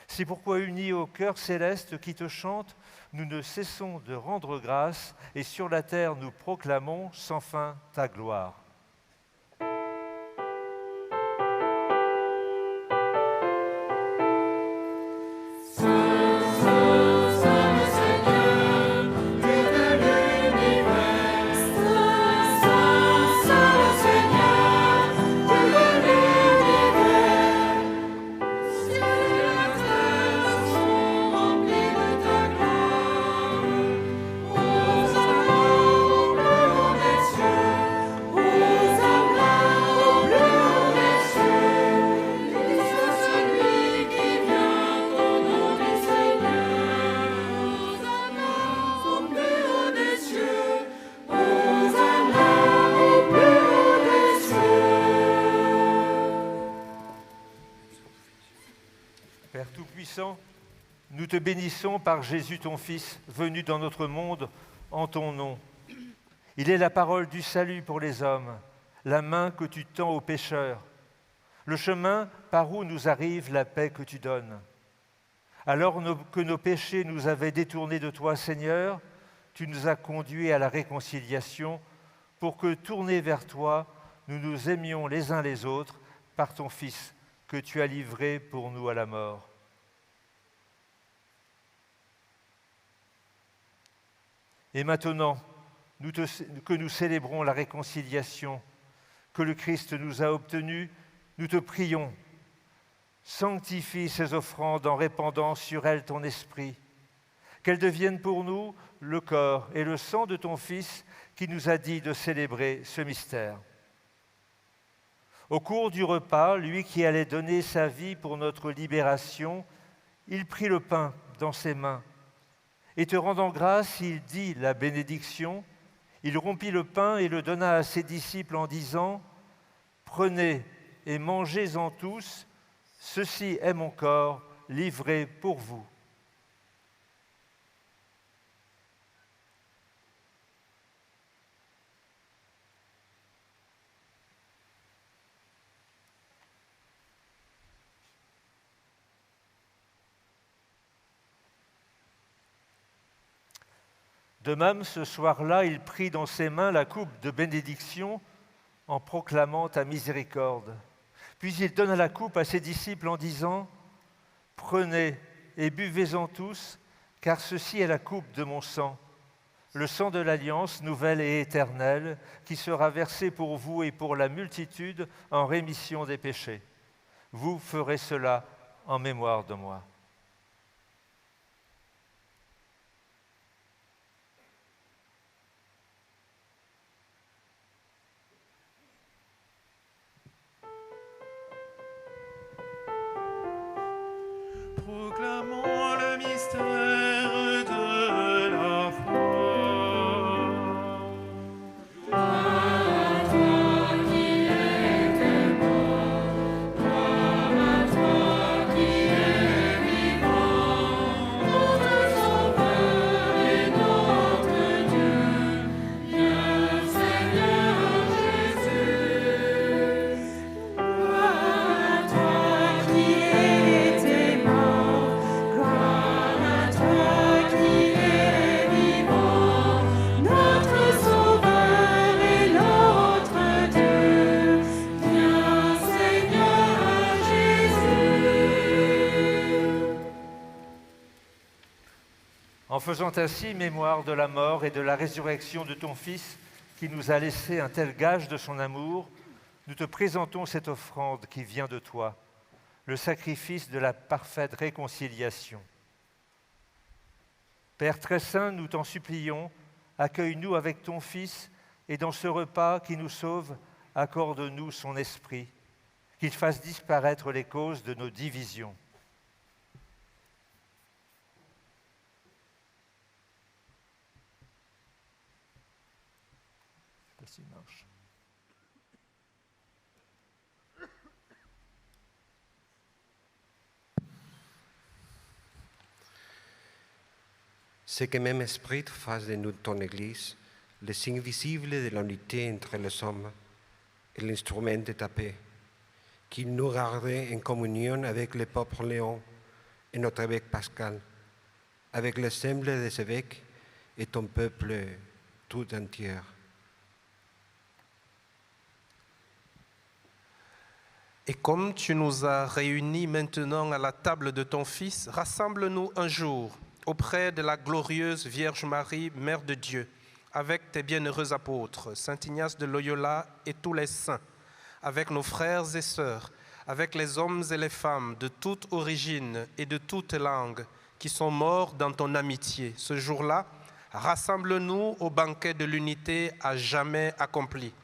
C'est pourquoi, unis au cœur céleste qui te chante, nous ne cessons de rendre grâce et sur la terre nous proclamons sans fin ta gloire. Père Tout-Puissant, nous te bénissons par Jésus ton Fils, venu dans notre monde en ton nom. Il est la parole du salut pour les hommes, la main que tu tends aux pécheurs, le chemin par où nous arrive la paix que tu donnes. Alors que nos péchés nous avaient détournés de toi, Seigneur, tu nous as conduits à la réconciliation pour que, tournés vers toi, nous nous aimions les uns les autres par ton Fils que tu as livré pour nous à la mort. Et maintenant, que nous célébrons la réconciliation que le Christ nous a obtenue, nous te prions, sanctifie ces offrandes en répandant sur elles ton esprit, qu'elles deviennent pour nous le corps et le sang de ton Fils qui nous a dit de célébrer ce mystère. Au cours du repas, lui qui allait donner sa vie pour notre libération, il prit le pain dans ses mains et te rendant grâce, il dit la bénédiction, il rompit le pain et le donna à ses disciples en disant « Prenez et mangez-en tous, ceci est mon corps livré pour vous. » De même, ce soir-là, il prit dans ses mains la coupe de bénédiction en proclamant ta miséricorde. Puis il donna la coupe à ses disciples en disant « Prenez et buvez-en tous, car ceci est la coupe de mon sang, le sang de l'alliance nouvelle et éternelle, qui sera versé pour vous et pour la multitude en rémission des péchés. Vous ferez cela en mémoire de moi. » Proclamons le mystère de la foi. Gloire à toi qui es mort, gloire à toi qui es vivant, notre Sauveur et notre Dieu, bien Seigneur Jésus. Gloire à toi qui étais mort, gloire à toi qui es vivant, notre Sauveur et notre Dieu, bien Seigneur Jésus. En faisant ainsi mémoire de la mort et de la résurrection de ton Fils, qui nous a laissé un tel gage de son amour, nous te présentons cette offrande qui vient de toi, le sacrifice de la parfaite réconciliation. Père très saint, nous t'en supplions, accueille-nous avec ton Fils, et dans ce repas qui nous sauve, accorde-nous son esprit, qu'il fasse disparaître les causes de nos divisions. C'est que même esprit fasse de nous ton Église le signe visible de l'unité entre les hommes et l'instrument de ta paix, qu'il nous garde en communion avec le peuple Léon et notre évêque Pascal, avec l'ensemble des évêques et ton peuple tout entier. Et comme tu nous as réunis maintenant à la table de ton Fils, rassemble-nous un jour auprès de la glorieuse Vierge Marie, Mère de Dieu, avec tes bienheureux apôtres, Saint Ignace de Loyola et tous les saints, avec nos frères et sœurs, avec les hommes et les femmes de toute origine et de toute langue qui sont morts dans ton amitié. Ce jour-là, rassemble-nous au banquet de l'unité à jamais accompli,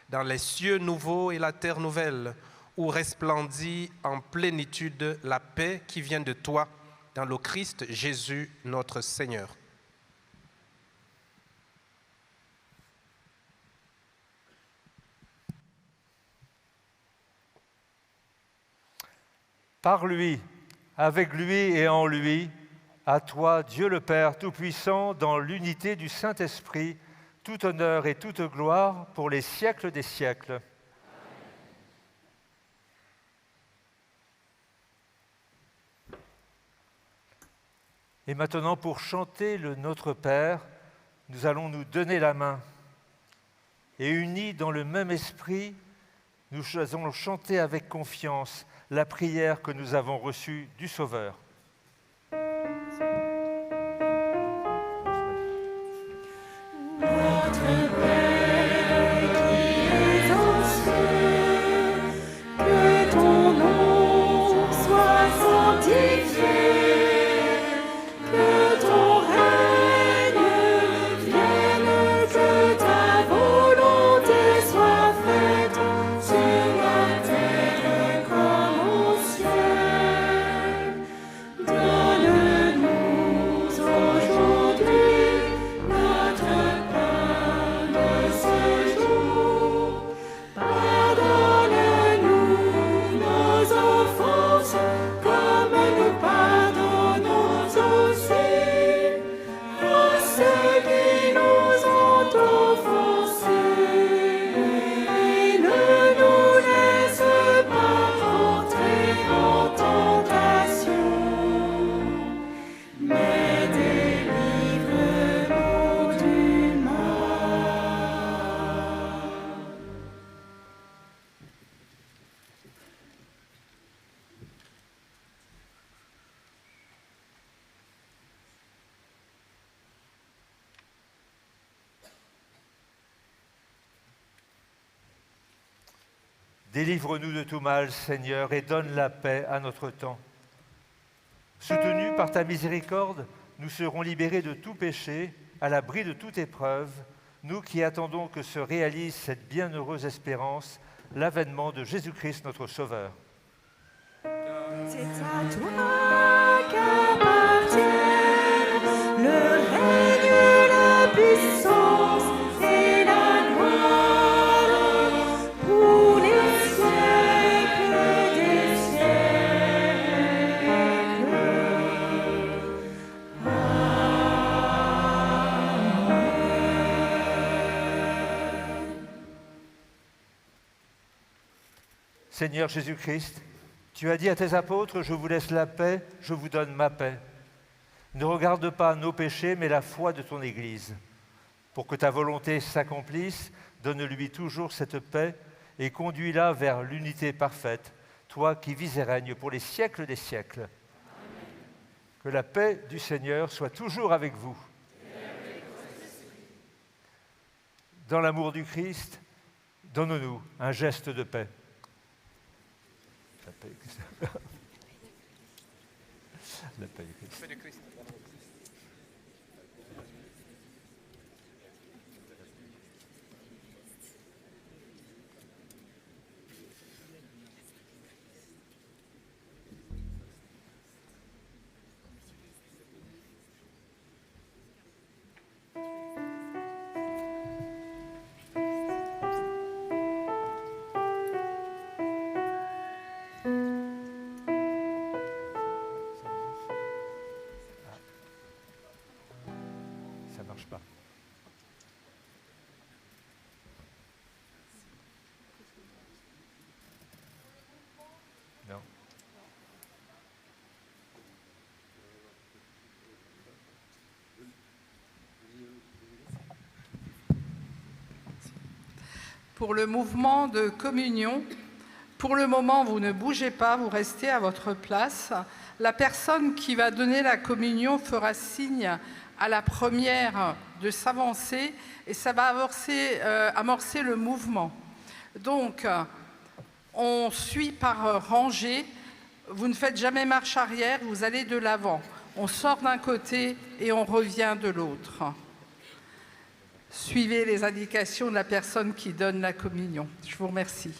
dans les cieux nouveaux et la terre nouvelle, où resplendit en plénitude la paix qui vient de toi, dans le Christ Jésus notre Seigneur. Par lui, avec lui et en lui, à toi, Dieu le Père Tout-Puissant, dans l'unité du Saint-Esprit, tout honneur et toute gloire pour les siècles des siècles. Et maintenant, pour chanter le Notre Père, nous allons nous donner la main. Et unis dans le même esprit, nous allons chanter avec confiance la prière que nous avons reçue du Sauveur. Notre Père qui es aux cieux, que ton nom soit sanctifié, que ton règne vienne, que ta volonté soit faite sur la terre comme au ciel. Donne-nous aujourd'hui notre pain de ce jour. Pardonne-nous nos offenses, comme nous pardonnons aussi à ceux qui nous ont offensés. Et ne nous laisse pas entrer en tentation, mais délivre-nous du mal. Délivre-nous de tout mal, Seigneur, et donne la paix à notre temps. Soutenus par ta miséricorde, nous serons libérés de tout péché, à l'abri de toute épreuve, nous qui attendons que se réalise cette bienheureuse espérance, l'avènement de Jésus-Christ notre Sauveur. C'est à toi qu'appartiennent le règne, la puissance et la gloire pour les siècles des siècles. Seigneur Jésus-Christ, tu as dit à tes apôtres, je vous laisse la paix, je vous donne ma paix. Ne regarde pas nos péchés, mais la foi de ton Église. Pour que ta volonté s'accomplisse, donne-lui toujours cette paix et conduis-la vers l'unité parfaite, toi qui vis et règnes pour les siècles des siècles. Amen. Que la paix du Seigneur soit toujours avec vous. Dans l'amour du Christ, donne-nous un geste de paix. La paix du Christ. La paix du Christ. pour le mouvement de communion. Pour le moment, vous ne bougez pas, vous restez à votre place. La personne qui va donner la communion fera signe à la première de s'avancer et ça va amorcer le mouvement. Donc, on suit par rangée. Vous ne faites jamais marche arrière, vous allez de l'avant. On sort d'un côté et on revient de l'autre. Suivez les indications de la personne qui donne la communion. Je vous remercie.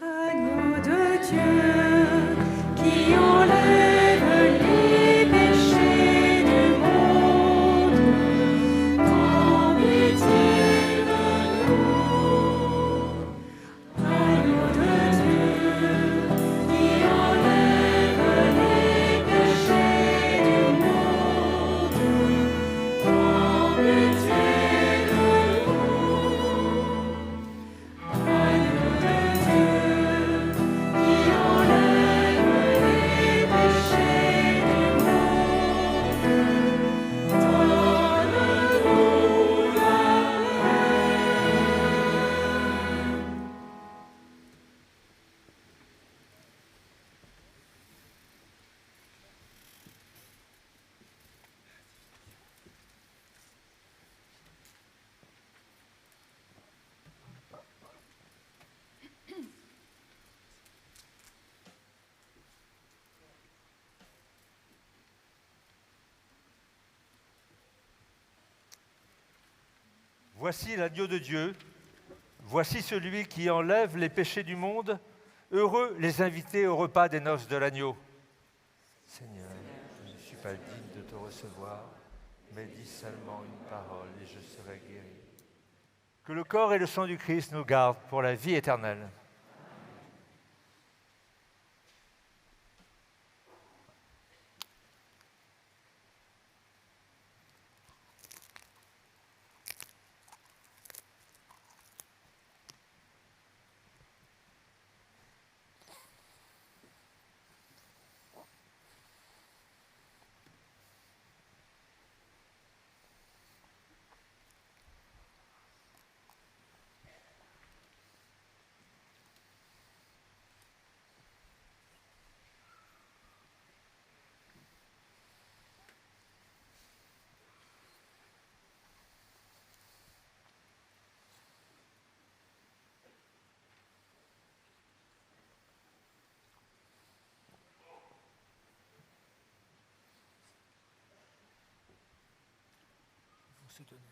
Agneau de Dieu, qui enlève les péchés du monde, prends pitié de nous. Agneau de Dieu, qui enlève les péchés du monde, prends pitié de nous. Agneau de Dieu, qui enlève les péchés du monde, donne-nous la Voici l'agneau de Dieu, voici celui qui enlève les péchés du monde. Heureux les invités au repas des noces de l'agneau. Seigneur, je ne suis pas digne de te recevoir, mais dis seulement une parole et je serai guéri. Que le corps et le sang du Christ nous gardent pour la vie éternelle. Se donner.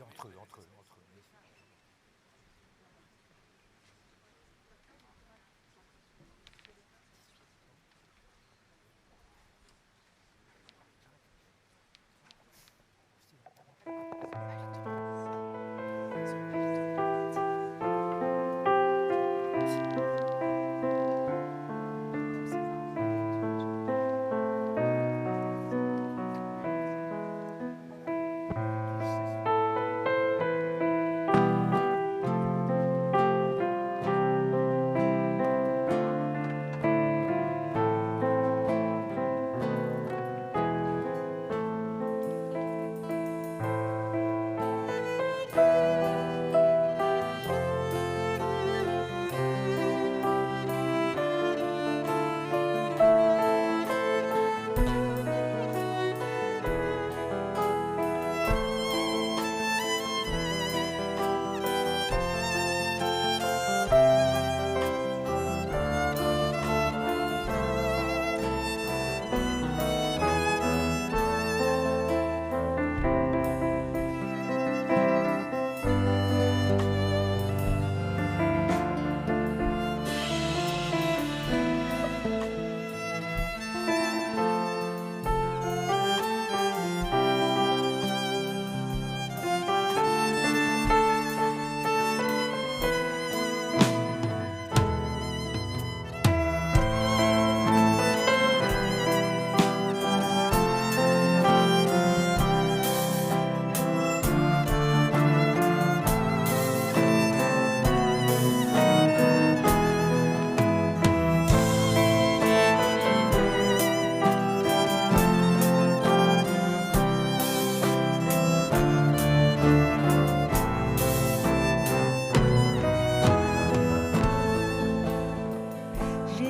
Entre eux.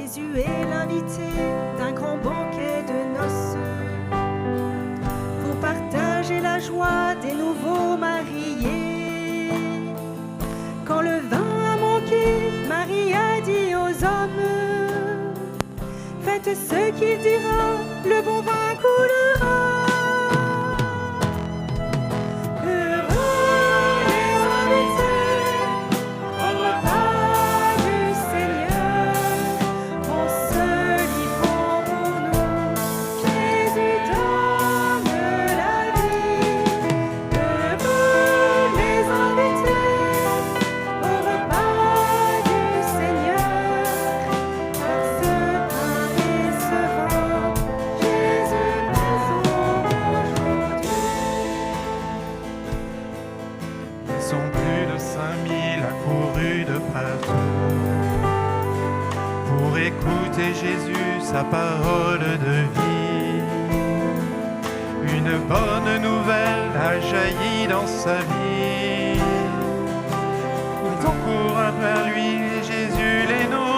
Jésus est l'invité d'un grand banquet de noces pour partager la joie des nouveaux mariés. Quand le vin a manqué, Marie a dit aux hommes: faites ce qu'il dira, le bon vin coulera. Jésus, sa parole de vie. Une bonne nouvelle a jailli dans sa vie. Ils courent vers lui et Jésus les nourrit.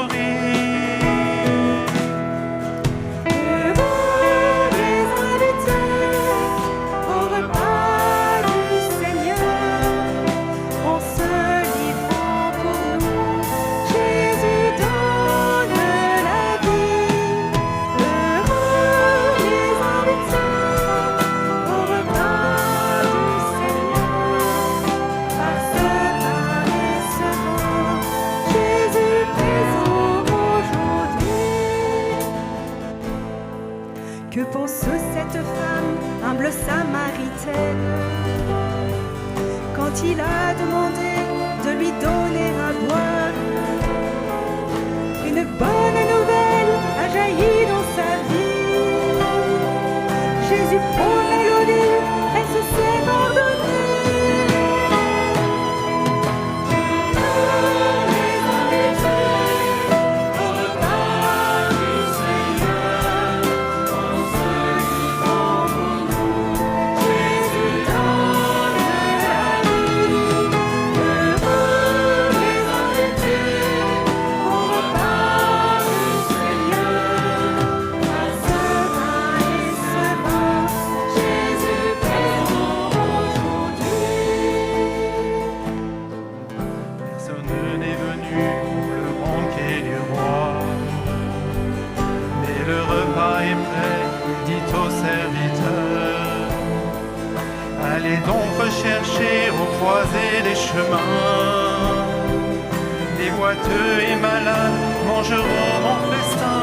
Que pense cette femme, humble samaritaine, quand il a demandé de lui donner à boire? Une bonne nouvelle a jailli dans sa vie. Jésus promet l'olive, elle se s'est pardonnée. Allez donc rechercher aux croisées des chemins. Les boiteux et malades mangeront mon festin.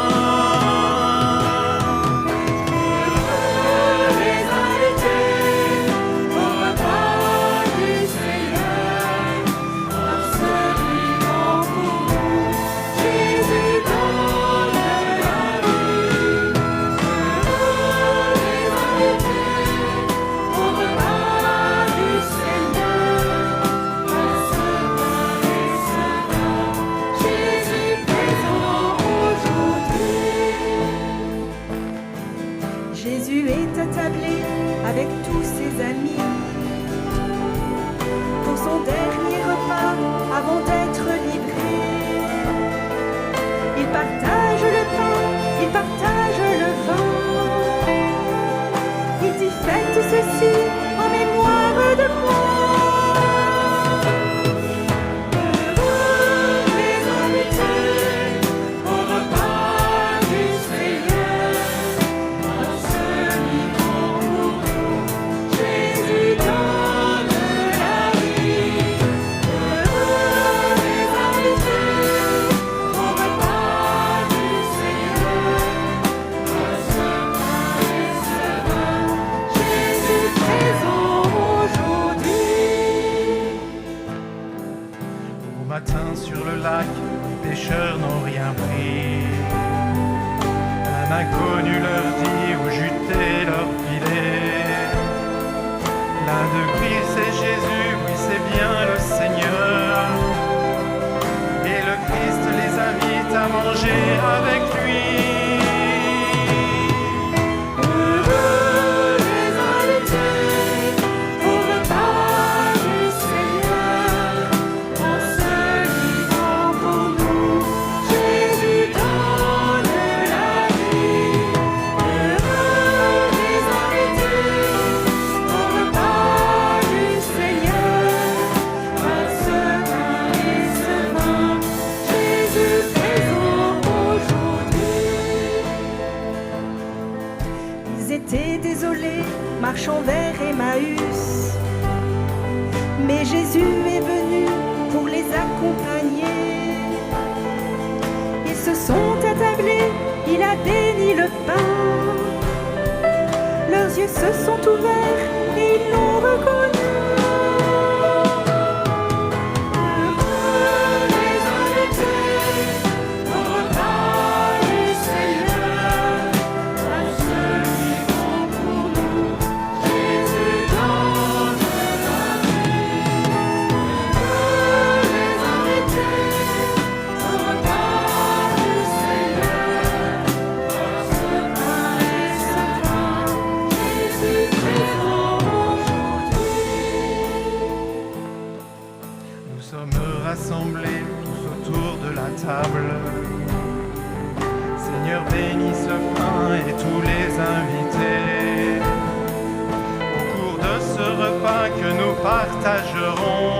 Jésus est attablé avec tous ses amis pour son dernier repas avant d'être livré. Il partage le pain, il partage le vin. Il dit: faites ceci en mémoire de moi. Sur le lac, les pêcheurs n'ont rien pris. Un inconnu leur dit où jeter leur filet. L'un d'eux crie: c'est Jésus, oui c'est bien le Seigneur. Et le Christ les invite à manger avec lui. Jésus dans se sont attablés, il a béni le pain. Leurs yeux se sont ouverts et ils l'ont reconnu. Rassemblés tous autour de la table. Seigneur, bénis ce pain et tous les invités. Au cours de ce repas que nous partagerons,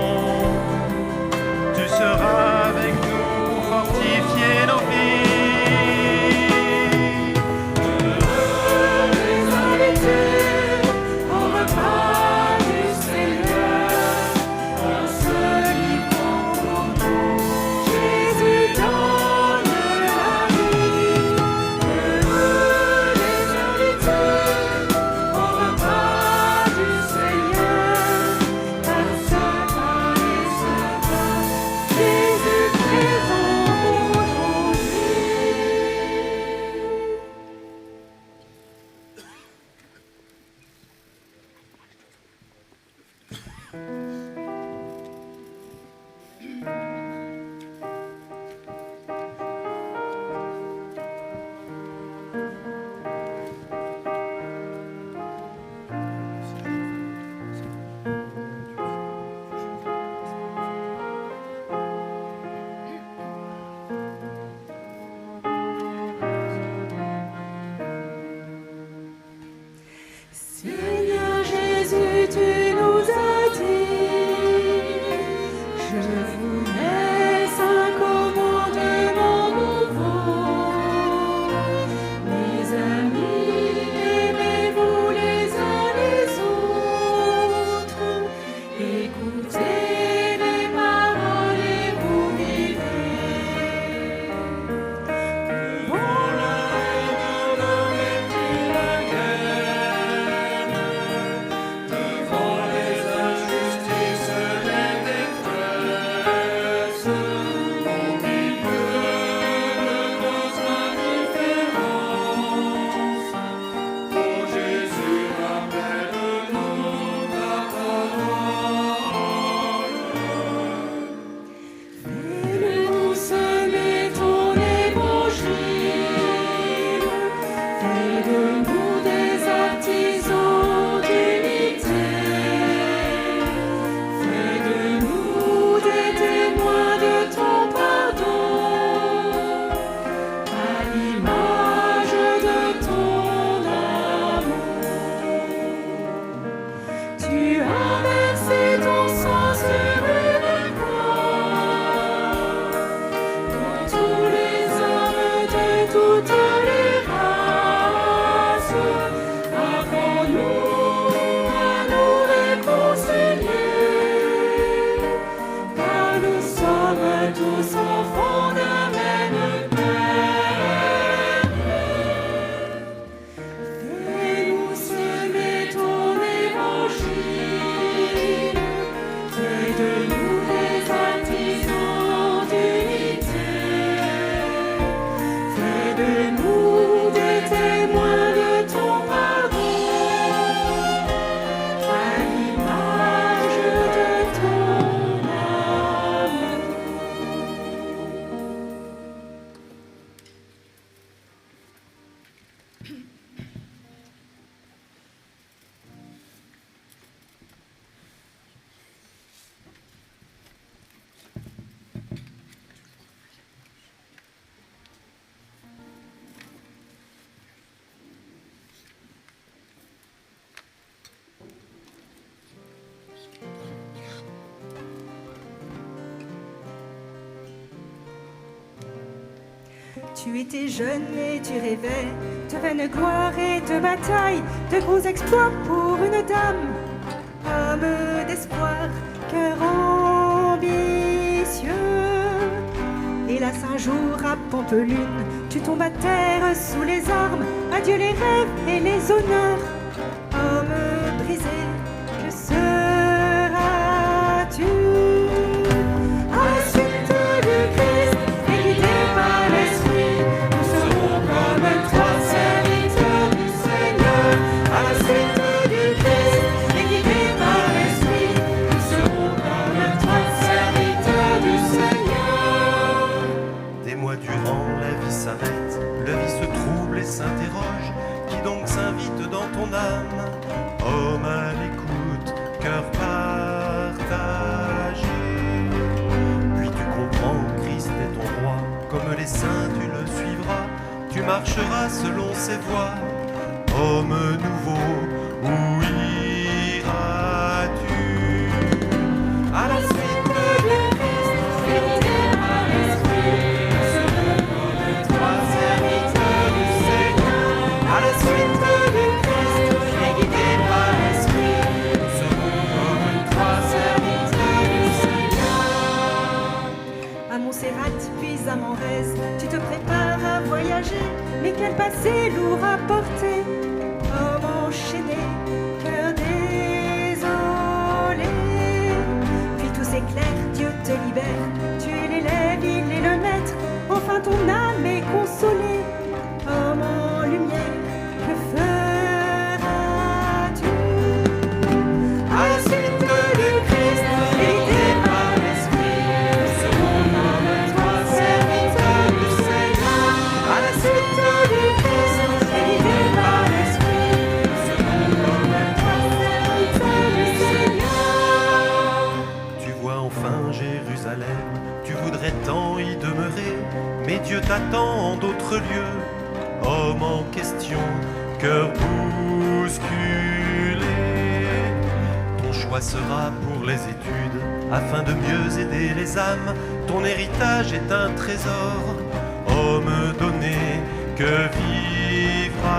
tu seras avec nous pour fortifier nos vies. Heureux les invités au repas du Seigneur, en ce Jésus donne la vie. Heureux les invités au repas du Seigneur, par ce pain et ce pain, Jésus présent aujourd'hui. Seigneur Jésus, tu nous as dit, je vous laisse un commandement nouveau. Mes amis, aimez-vous les uns les autres, écoutez mes paroles et vous vivez. Devant la haine, ne mettez la guerre. Devant les injustices, les détresses, au milieu de nos indifférences, ô Jésus, rappelle-nous ta parole. Fais-nous semer ton évangile, fais de nous des artisans d'unité, fais de nous des témoins de ton pardon, à l'image de ton amour. Tu as versé ton sang sur une croix, pour tous les hommes de toutes les races. Apprends-nous à nous réconcilier, car nous sommes tous enfants d'un même Père. Fais-nous semer ton évangile, fais de nous des artisans d'unité, fais de nous des témoins de ton pardon, à l'image de ton amour. Tu étais jeune et tu rêvais de vaine gloire et de bataille, de gros exploits pour une dame, homme d'espoir, cœur ambitieux. Hélas, un jour à Pampelune, tu tombes à terre sous les armes. Adieu les rêves et les honneurs. Homme brisé, que seras-tu? À la suite du Christ et guidé par l'Esprit, nous serons comme toi, serviteurs du Seigneur. À la suite du Christ et guidé par l'Esprit, nous serons comme toi, serviteurs du Seigneur. Des mois durant, la vie s'arrête, la vie se trouble et s'interroge. Qui donc s'invite dans ton âme? Homme à l'écoute, cœur partagé. Puis tu comprends, Christ est ton roi. Comme les saints, tu le suivras. Tu marcheras selon ses voies. Homme nouveau, où iras-tu? À la suite du Christ, guidé par l'Esprit, nous serons comme toi, serviteurs du Seigneur. À la suite du Christ, guidé par l'Esprit, nous serons comme toi, serviteurs du Seigneur. À Montserrat puis à Manresa, tu te prépares à voyager. Mais quel passé lourd à porter, homme enchaîné, cœur désolé. Puis tout s'éclaire, Dieu te libère, tu es l'élève, il est le maître. Enfin ton âme est consolée, homme en lumière, que feras-tu? À la suite du Christ, guidé par l'Esprit, nous serons comme toi, serviteurs du Seigneur. À la suite du Christ, guidé par l'Esprit, nous serons comme toi, serviteurs du Seigneur. Tu vois enfin Jérusalem, tu voudrais tant y demeurer, mais Dieu t'attend en d'autres lieux. Homme en question, cœur bousculé. Ton choix sera pour les études, afin de mieux aider les âmes. Ton héritage est un trésor. Homme donné, que vivras-tu?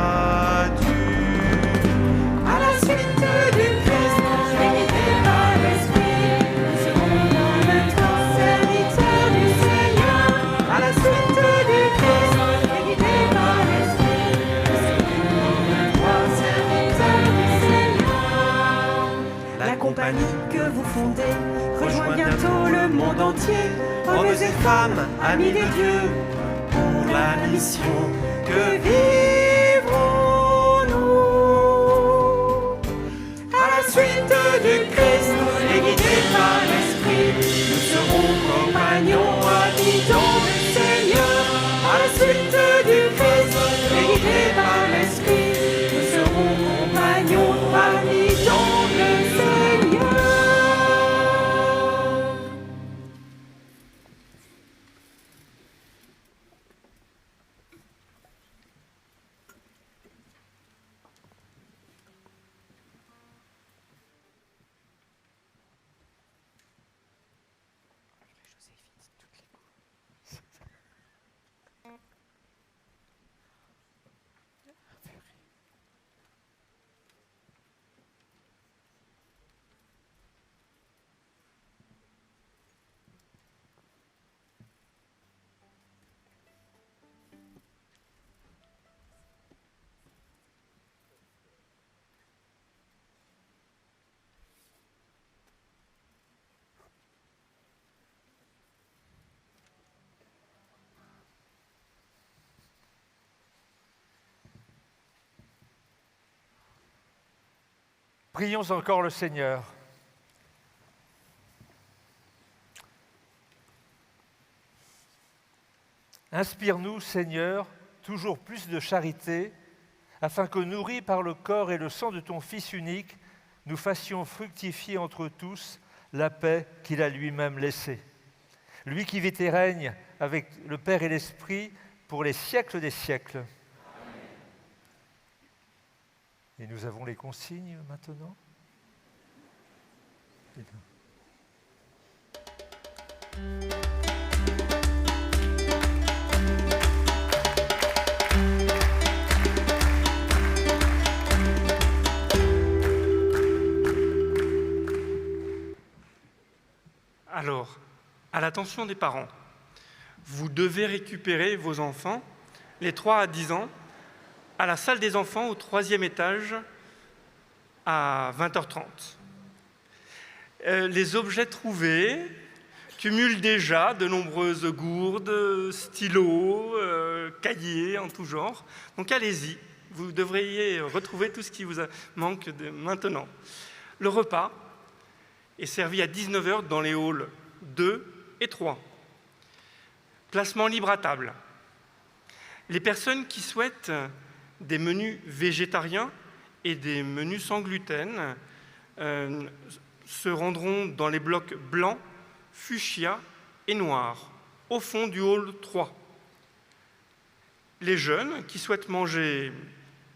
À la suite du Christ, guidé par l'Esprit, nous serons comme toi, serviteurs du Seigneur. À la suite du Christ, guidé par l'Esprit, nous serons comme toi, serviteurs du Seigneur. La compagnie que vous fondez rejoint bientôt le monde entier. Hommes et femmes, amis de Dieu, pour la mission que vivrons-nous. À la suite du Christ et guidés par l'Esprit, nous serons compagnons, habitants du Seigneur. À la suite du Christ et guidés par l'Esprit, nous serons compagnons, habitants du Seigneur. Prions encore le Seigneur. Inspire-nous, Seigneur, toujours plus de charité, afin que, nourris par le corps et le sang de ton Fils unique, nous fassions fructifier entre tous la paix qu'il a lui-même laissée. Lui qui vit et règne avec le Père et l'Esprit pour les siècles des siècles. Et nous avons les consignes maintenant. Alors, à l'attention des parents, vous devez récupérer vos enfants, les 3 à 10 ans, à la salle des enfants au 3e étage à 20h30. Les objets trouvés cumulent déjà de nombreuses gourdes, stylos, cahiers en tout genre. Donc allez-y, vous devriez retrouver tout ce qui vous manque maintenant. Le repas est servi à 19h dans les halls 2 et 3. Placement libre à table. Les personnes qui souhaitent des menus végétariens et des menus sans gluten se rendront dans les blocs blancs, fuchsia et noirs, au fond du hall 3. Les jeunes qui souhaitent manger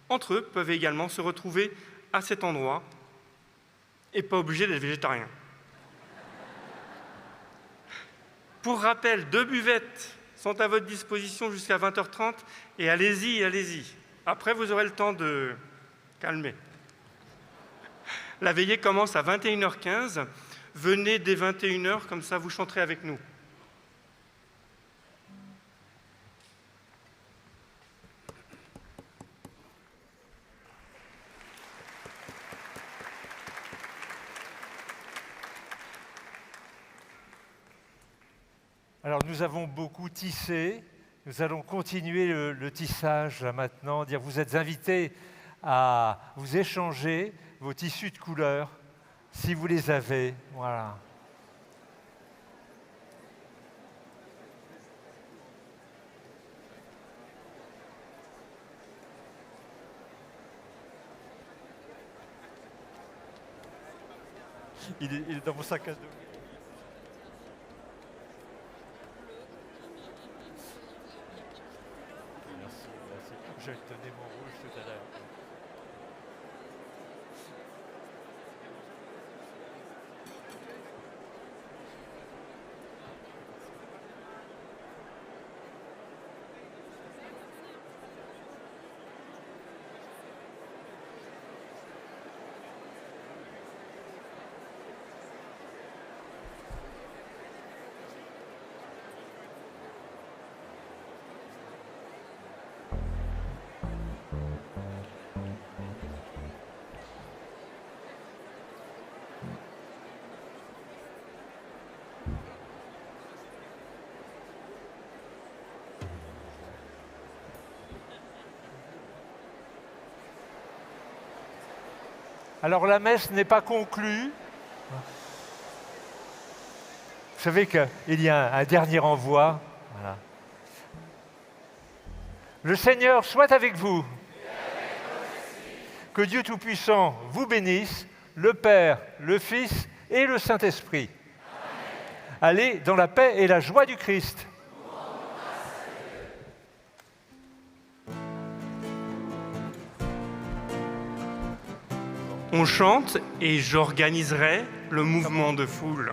entre eux peuvent également se retrouver à cet endroit et pas obligés d'être végétariens. Pour rappel, 2 buvettes sont à votre disposition jusqu'à 20h30 et allez-y, allez-y. Après, vous aurez le temps de calmer. La veillée commence à 21h15. Venez dès 21h, comme ça vous chanterez avec nous. Alors nous avons beaucoup tissé, nous allons continuer le tissage là, maintenant, dire vous êtes invités à vous échanger vos tissus de couleurs, si vous les avez, voilà. Il est dans mon sac à dos. Je vais te donner mon rouge tout à l'heure. Alors la messe n'est pas conclue. Vous savez qu'il y a un dernier envoi. Voilà. Le Seigneur soit avec vous. Que Dieu Tout-Puissant vous bénisse, le Père, le Fils et le Saint-Esprit. Allez dans la paix et la joie du Christ. On chante et j'organiserai le mouvement de foule.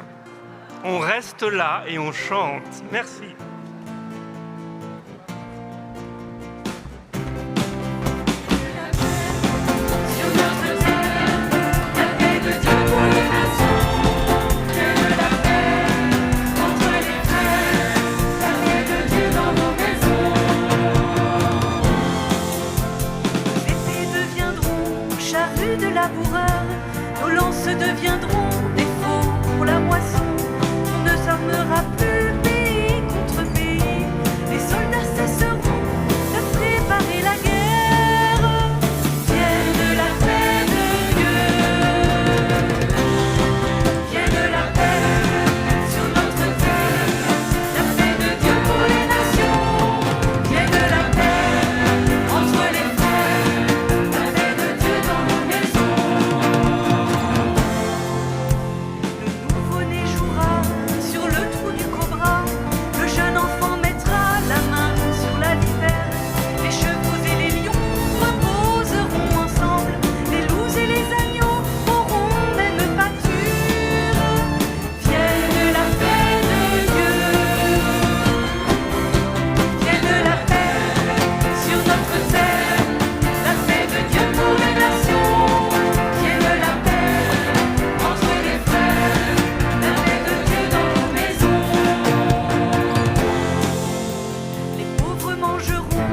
On reste là et on chante. Merci. Nos lances deviendront des faux pour la moisson. On ne s'armera plus pays contre mangeront,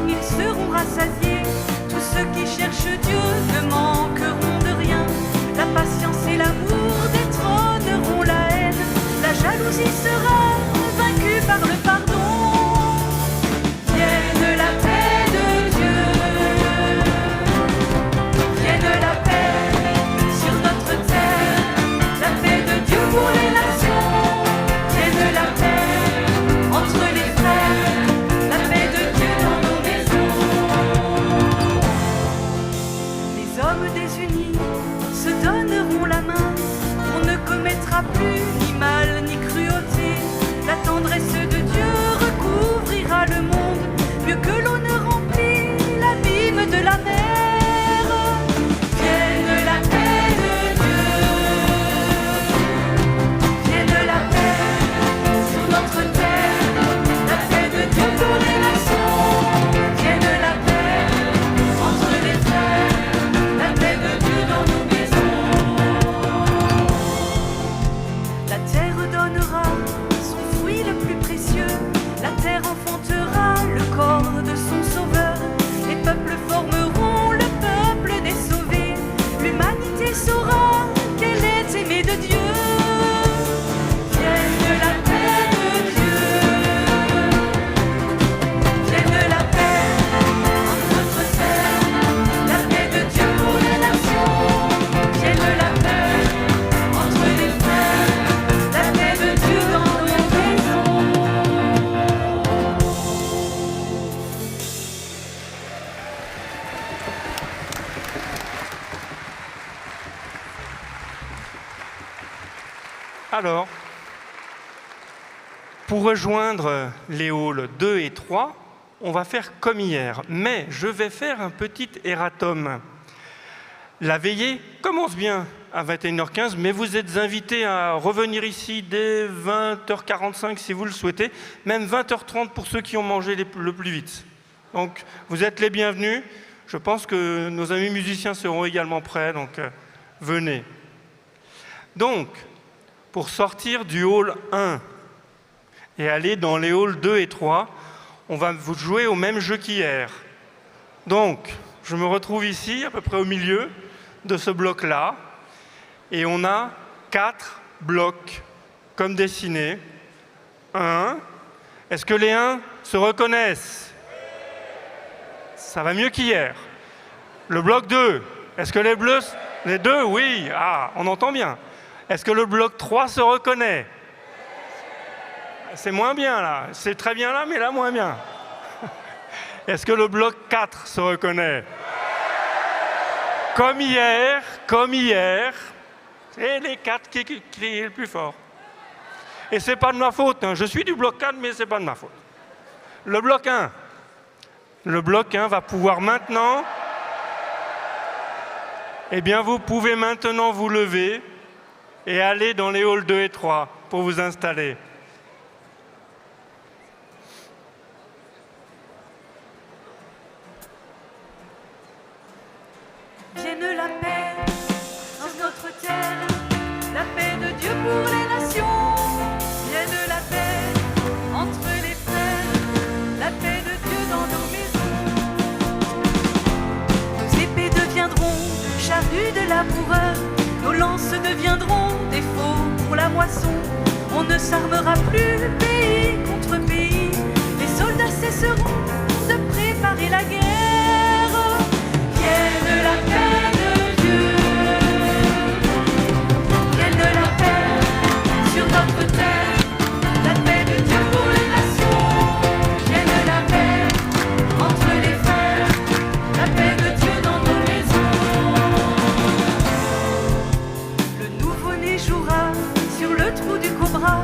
ils seront rassasiés. Tous ceux qui cherchent Dieu ne manqueront de rien. La patience et l'amour détrôneront la haine. La jalousie sera vaincue par le pardon. Vienne la paix de Dieu. Vienne la paix sur notre terre. La paix de Dieu pour les nations. Vienne la paix entre les frères. La paix de Dieu dans nos maisons. Les hommes désunis se donneront la main. On ne commettra plus ni mal ni cruauté. La tendresse de Dieu recouvrira le monde, mieux que l'eau ne remplit l'abîme de la mer. Vienne la paix de Dieu. Vienne la paix sur notre terre. La paix de Dieu pour les nations. Vienne la paix entre les frères. La paix de Dieu dans nos maisons. La terre donnera son fruit le plus précieux. La terre enfantera le corps de son sauveur. Les peuples formeront le peuple des sauvés. L'humanité saura qu'elle est aimée de Dieu. Vienne la paix de Dieu. Vienne la paix entre notre terre. La paix de Dieu pour les nations. Vienne la paix entre les frères. La paix de Dieu dans nos maisons. Alors, pour rejoindre les halls 2 et 3, on va faire comme hier, mais je vais faire un petit erratum. La veillée commence bien à 21h15, mais vous êtes invités à revenir ici dès 20h45 si vous le souhaitez, même 20h30 pour ceux qui ont mangé le plus vite. Donc, vous êtes les bienvenus. Je pense que nos amis musiciens seront également prêts, donc venez. Donc, pour sortir du hall 1 et aller dans les halls 2 et 3, on va vous jouer au même jeu qu'hier. Donc, je me retrouve ici, à peu près au milieu de ce bloc-là, et on a 4 blocs, comme dessinés. 1. Est-ce que les 1 se reconnaissent? Ça va mieux qu'hier. Le bloc 2, est-ce que les bleus... Les 2, oui, ah, on entend bien. Est-ce que le bloc 3 se reconnaît? C'est moins bien là. C'est très bien là, mais là moins bien. Est-ce que le bloc 4 se reconnaît? Comme hier, c'est les 4 qui crient le plus fort. Et c'est pas de ma faute, hein. Je suis du bloc 4, mais c'est pas de ma faute. Le bloc 1. Le bloc 1 va pouvoir maintenant... Eh bien, vous pouvez maintenant vous lever et aller dans les halls 2 et 3 pour vous installer. Vienne la paix dans notre terre, la paix de Dieu pour les nations. Vienne la paix entre les frères, la paix de Dieu dans nos maisons. Nos épées deviendront charrues de laboureur, nos lances deviendront des faux pour la moisson. On ne s'armera plus pays contre pays, les soldats cesseront de préparer la guerre. Vienne la paix de Dieu, vienne la paix sur notre terre, la paix de Dieu pour les nations. Vienne la paix entre les frères, la paix de Dieu dans nos maisons. Le nouveau-né jouera sur le trou du cobra,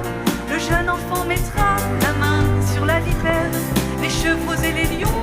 le jeune enfant mettra la main sur la vipère, les chevaux et les lions